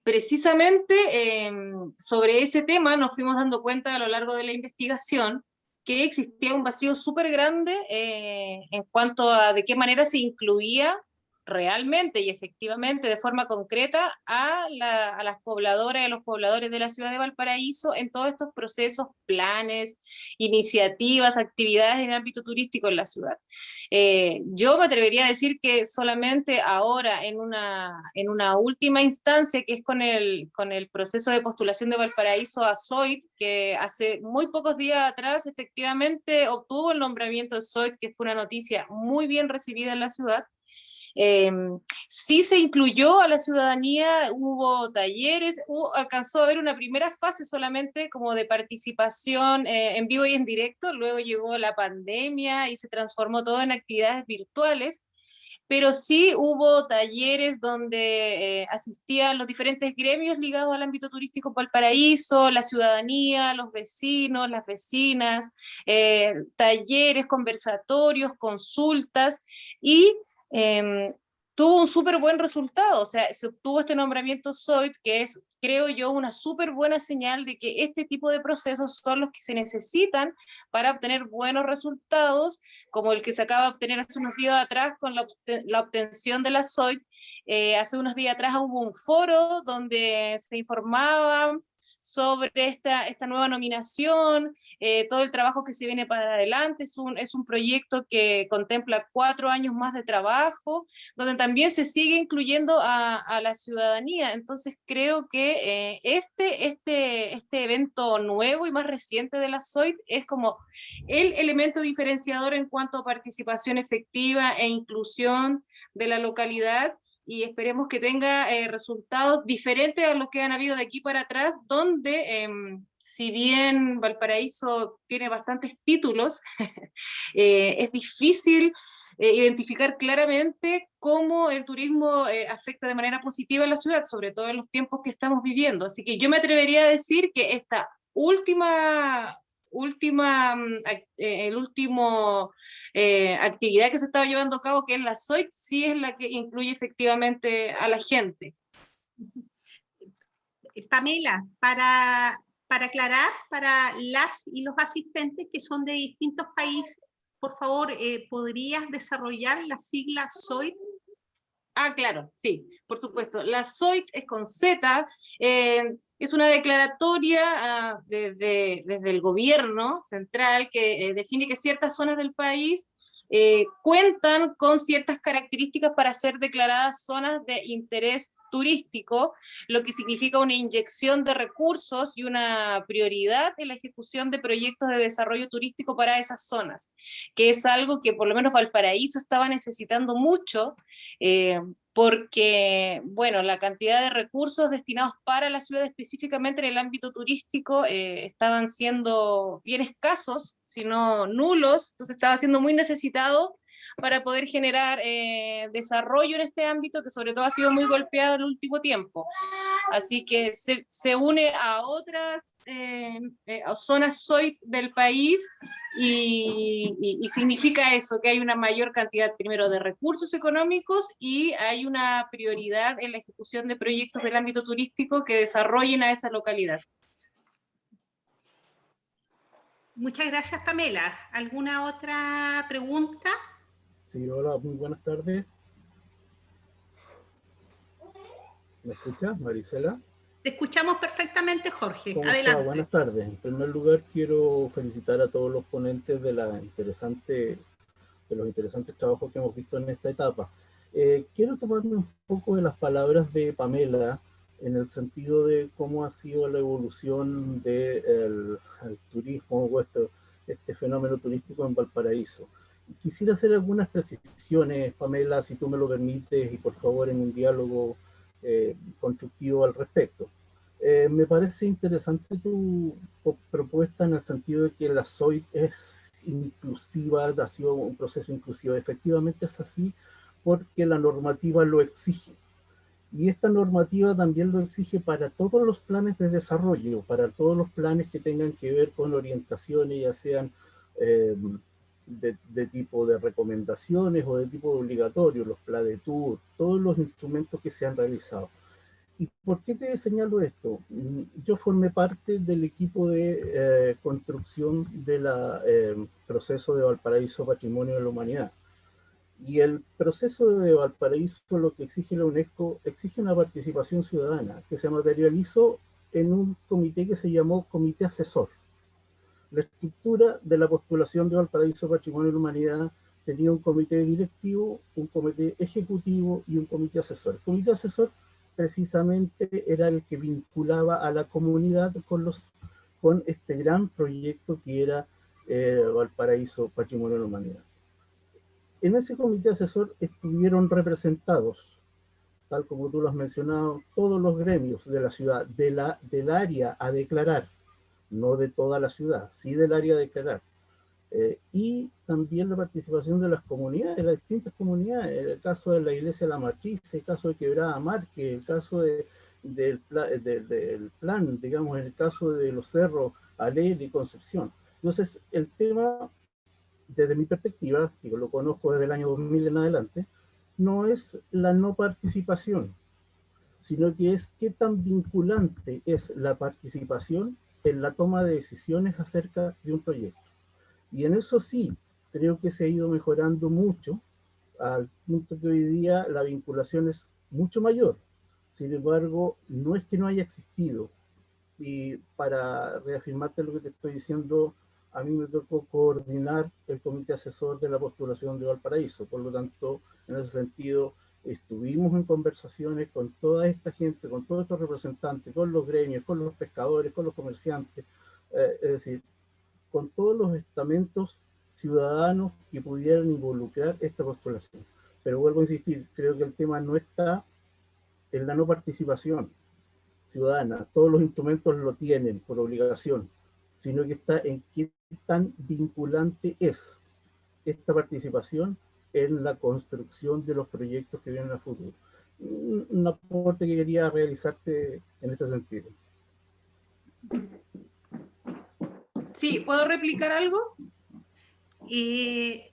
precisamente sobre ese tema nos fuimos dando cuenta a lo largo de la investigación que existía un vacío súper grande en cuanto a de qué manera se incluía realmente y efectivamente de forma concreta a las pobladoras y a los pobladores de la ciudad de Valparaíso en todos estos procesos, planes, iniciativas, actividades en el ámbito turístico en la ciudad. Yo me atrevería a decir que solamente ahora en una última instancia, que es con el proceso de postulación de Valparaíso a SOIT, que hace muy pocos días atrás efectivamente obtuvo el nombramiento de SOIT, que fue una noticia muy bien recibida en la ciudad. Sí se incluyó a la ciudadanía, hubo talleres, alcanzó a haber una primera fase solamente como de participación en vivo y en directo, luego llegó la pandemia y se transformó todo en actividades virtuales, pero sí hubo talleres donde asistían los diferentes gremios ligados al ámbito turístico en Valparaíso, la ciudadanía, los vecinos, las vecinas, talleres, conversatorios, consultas, y tuvo un súper buen resultado. O sea, se obtuvo este nombramiento SOIT, que es, creo yo, una súper buena señal de que este tipo de procesos son los que se necesitan para obtener buenos resultados, como el que se acaba de obtener hace unos días atrás con la obtención de la SOIT. Hace unos días atrás hubo un foro donde se informaba sobre esta nueva nominación, todo el trabajo que se viene para adelante. Es un proyecto que contempla 4 años más de trabajo, donde también se sigue incluyendo a la ciudadanía. Entonces creo que este evento nuevo y más reciente de la SOIT es como el elemento diferenciador en cuanto a participación efectiva e inclusión de la localidad, y esperemos que tenga resultados diferentes a los que han habido de aquí para atrás, donde si bien Valparaíso tiene bastantes títulos, es difícil identificar claramente cómo el turismo afecta de manera positiva a la ciudad, sobre todo en los tiempos que estamos viviendo. Así que yo me atrevería a decir que esta última actividad que se estaba llevando a cabo, que es la SOIT, sí es la que incluye efectivamente a la gente. Pamela, para aclarar para las y los asistentes que son de distintos países, por favor, ¿podrías desarrollar la sigla SOIT? Ah, claro, sí, por supuesto. La SOIT es con Z, es una declaratoria desde el gobierno central que define que ciertas zonas del país cuentan con ciertas características para ser declaradas zonas de interés turístico, lo que significa una inyección de recursos y una prioridad en la ejecución de proyectos de desarrollo turístico para esas zonas, que es algo que por lo menos Valparaíso estaba necesitando mucho, porque, bueno, la cantidad de recursos destinados para la ciudad específicamente en el ámbito turístico estaban siendo bien escasos, si no nulos, entonces estaba siendo muy necesitado para poder generar desarrollo en este ámbito que sobre todo ha sido muy golpeado en el último tiempo. Así que se une a otras a zonas SOIT del país y significa eso, que hay una mayor cantidad primero de recursos económicos y hay una prioridad en la ejecución de proyectos del ámbito turístico que desarrollen a esa localidad. Muchas gracias, Pamela. ¿Alguna otra pregunta? Sí, hola, muy buenas tardes. ¿Me escuchas, Marisela? Te escuchamos perfectamente, Jorge. ¿Cómo Adelante. está? Buenas tardes. En primer lugar, quiero felicitar a todos los ponentes de los interesantes trabajos que hemos visto en esta etapa. Quiero tomarme un poco de las palabras de Pamela en el sentido de cómo ha sido la evolución del turismo o este fenómeno turístico en Valparaíso. Quisiera hacer algunas precisiones, Pamela, si tú me lo permites, y por favor en un diálogo constructivo al respecto. Me parece interesante tu propuesta en el sentido de que la SOIT es inclusiva, ha sido un proceso inclusivo. Efectivamente es así porque la normativa lo exige. Y esta normativa también lo exige para todos los planes de desarrollo, para todos los planes que tengan que ver con orientaciones, ya sean de tipo de recomendaciones o de tipo obligatorio, los PLADETUR, todos los instrumentos que se han realizado. ¿Y por qué te señalo esto? Yo formé parte del equipo de construcción del proceso de Valparaíso Patrimonio de la Humanidad. Y el proceso de Valparaíso, lo que exige la UNESCO, exige una participación ciudadana que se materializó en un comité que se llamó Comité Asesor. La estructura de la postulación de Valparaíso Patrimonio de la Humanidad tenía un comité directivo, un comité ejecutivo y un comité asesor. El comité asesor precisamente era el que vinculaba a la comunidad con este gran proyecto que era Valparaíso Patrimonio de la Humanidad. En ese comité asesor estuvieron representados, tal como tú lo has mencionado, todos los gremios de la ciudad, del área a declarar, no de toda la ciudad, sí del área a declarar. Y también la participación de las comunidades, las distintas comunidades, el caso de la Iglesia de la Matriz, el caso de Quebrada Marque, el caso del plan, digamos, en el caso de los cerros Alegre y Concepción. Entonces, el tema, desde mi perspectiva, que lo conozco desde el año 2000 en adelante, no es la no participación, sino que es qué tan vinculante es la participación en la toma de decisiones acerca de un proyecto. Y en eso sí, creo que se ha ido mejorando mucho, al punto que hoy día la vinculación es mucho mayor. Sin embargo, no es que no haya existido. Y para reafirmarte lo que te estoy diciendo, a mí me tocó coordinar el comité asesor de la postulación de Valparaíso. Por lo tanto, en ese sentido, estuvimos en conversaciones con toda esta gente, con todos estos representantes, con los gremios, con los pescadores, con los comerciantes, es decir, con todos los estamentos ciudadanos que pudieran involucrar esta postulación. Pero vuelvo a insistir, creo que el tema no está en la no participación ciudadana, todos los instrumentos lo tienen por obligación, sino que está en qué tan vinculante es esta participación en la construcción de los proyectos que vienen a futuro. Un aporte que quería realizarte en este sentido. Sí, ¿puedo replicar algo? Tiene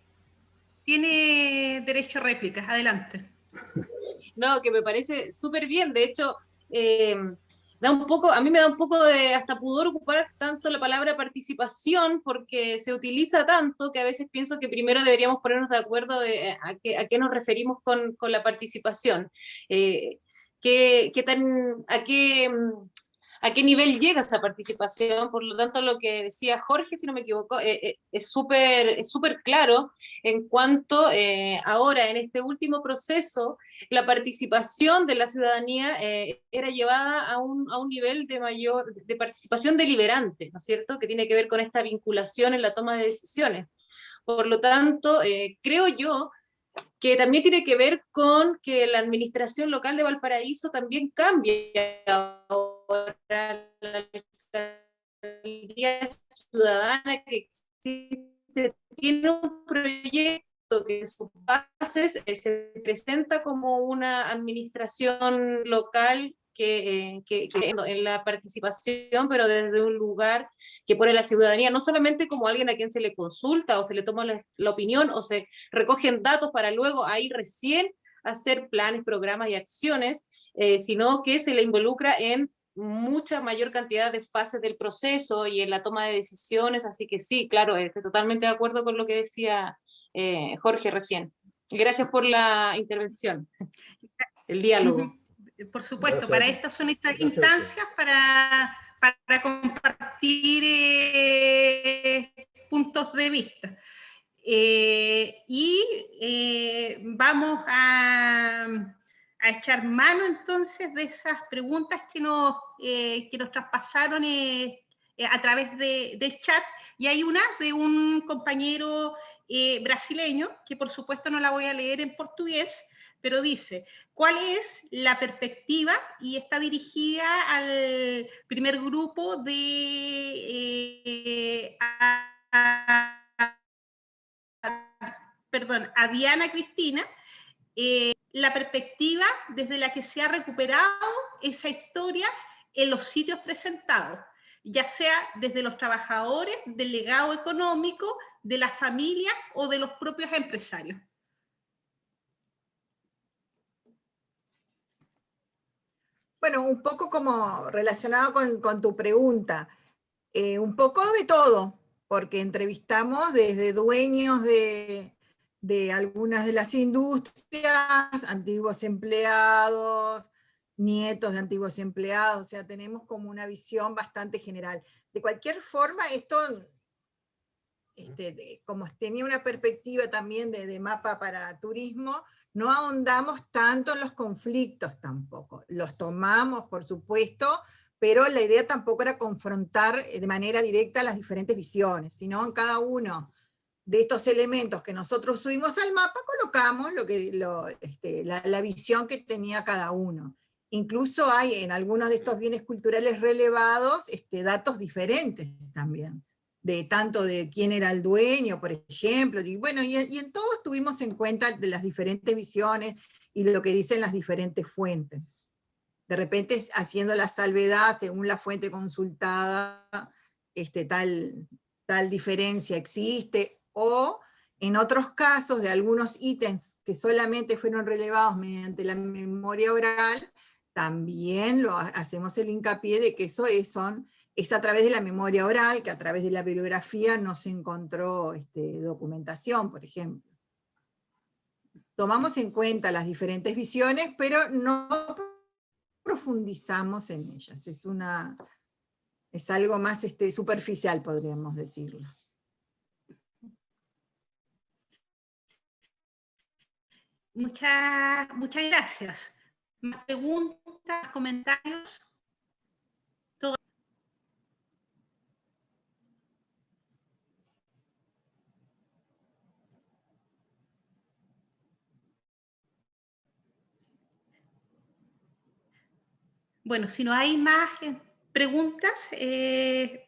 derecho a réplicas, adelante. No, que me parece súper bien, de hecho, a mí me da un poco de hasta pudor ocupar tanto la palabra participación, porque se utiliza tanto que a veces pienso que primero deberíamos ponernos de acuerdo a qué nos referimos con la participación. ¿A a qué nivel llega esa participación. Por lo tanto, lo que decía Jorge, si no me equivoco, es súper claro en cuanto ahora, en este último proceso, la participación de la ciudadanía era llevada a un nivel de participación deliberante, ¿no es cierto?, que tiene que ver con esta vinculación en la toma de decisiones. Por lo tanto, creo yo que también tiene que ver con que la administración local de Valparaíso también cambie ahora. La alcaldía ciudadana que existe tiene un proyecto que en sus bases se presenta como una administración local que en la participación, pero desde un lugar que pone la ciudadanía no solamente como alguien a quien se le consulta o se le toma la opinión o se recogen datos para luego ahí recién hacer planes, programas y acciones, sino que se le involucra en mucha mayor cantidad de fases del proceso y en la toma de decisiones. Así que sí, claro, estoy totalmente de acuerdo con lo que decía Jorge recién. Gracias por la intervención, el diálogo. Por supuesto, Gracias. para esto son estas Gracias. instancias, para compartir puntos de vista. Vamos a echar mano entonces de esas preguntas que nos traspasaron a través del chat, y hay una de un compañero brasileño, que por supuesto no la voy a leer en portugués, pero dice: ¿cuál es la perspectiva? Y está dirigida al primer grupo de... a Diana Cristina, la perspectiva desde la que se ha recuperado esa historia en los sitios presentados, ya sea desde los trabajadores, del legado económico, de las familias o de los propios empresarios. Bueno, un poco como relacionado con tu pregunta, un poco de todo, porque entrevistamos desde dueños de algunas de las industrias, antiguos empleados, nietos de antiguos empleados, o sea, tenemos como una visión bastante general. De cualquier forma, esto, como tenía una perspectiva también de mapa para turismo, no ahondamos tanto en los conflictos tampoco. Los tomamos, por supuesto, pero la idea tampoco era confrontar de manera directa las diferentes visiones, sino en cada uno de estos elementos que nosotros subimos al mapa, colocamos la visión que tenía cada uno. Incluso hay en algunos de estos bienes culturales relevados datos diferentes también, tanto de quién era el dueño, por ejemplo, y bueno, y en todos tuvimos en cuenta de las diferentes visiones y lo que dicen las diferentes fuentes. De repente haciendo la salvedad según la fuente consultada, tal diferencia existe, o en otros casos de algunos ítems que solamente fueron relevados mediante la memoria oral, también hacemos el hincapié de que eso es a través de la memoria oral, que a través de la bibliografía no se encontró documentación, por ejemplo. Tomamos en cuenta las diferentes visiones, pero no profundizamos en ellas. Es algo más superficial, podríamos decirlo. Muchas gracias. ¿Más preguntas, comentarios? ¿Todo? Bueno, si no hay más preguntas,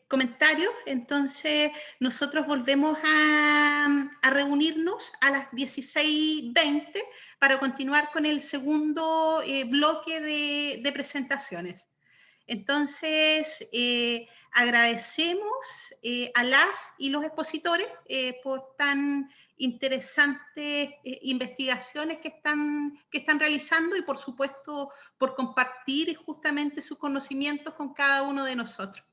comentarios, entonces nosotros volvemos a reunirnos a las 16:20 para continuar con el segundo bloque de presentaciones. Entonces, agradecemos a las y los expositores por tan interesantes investigaciones que están realizando, y por supuesto por compartir justamente sus conocimientos con cada uno de nosotros.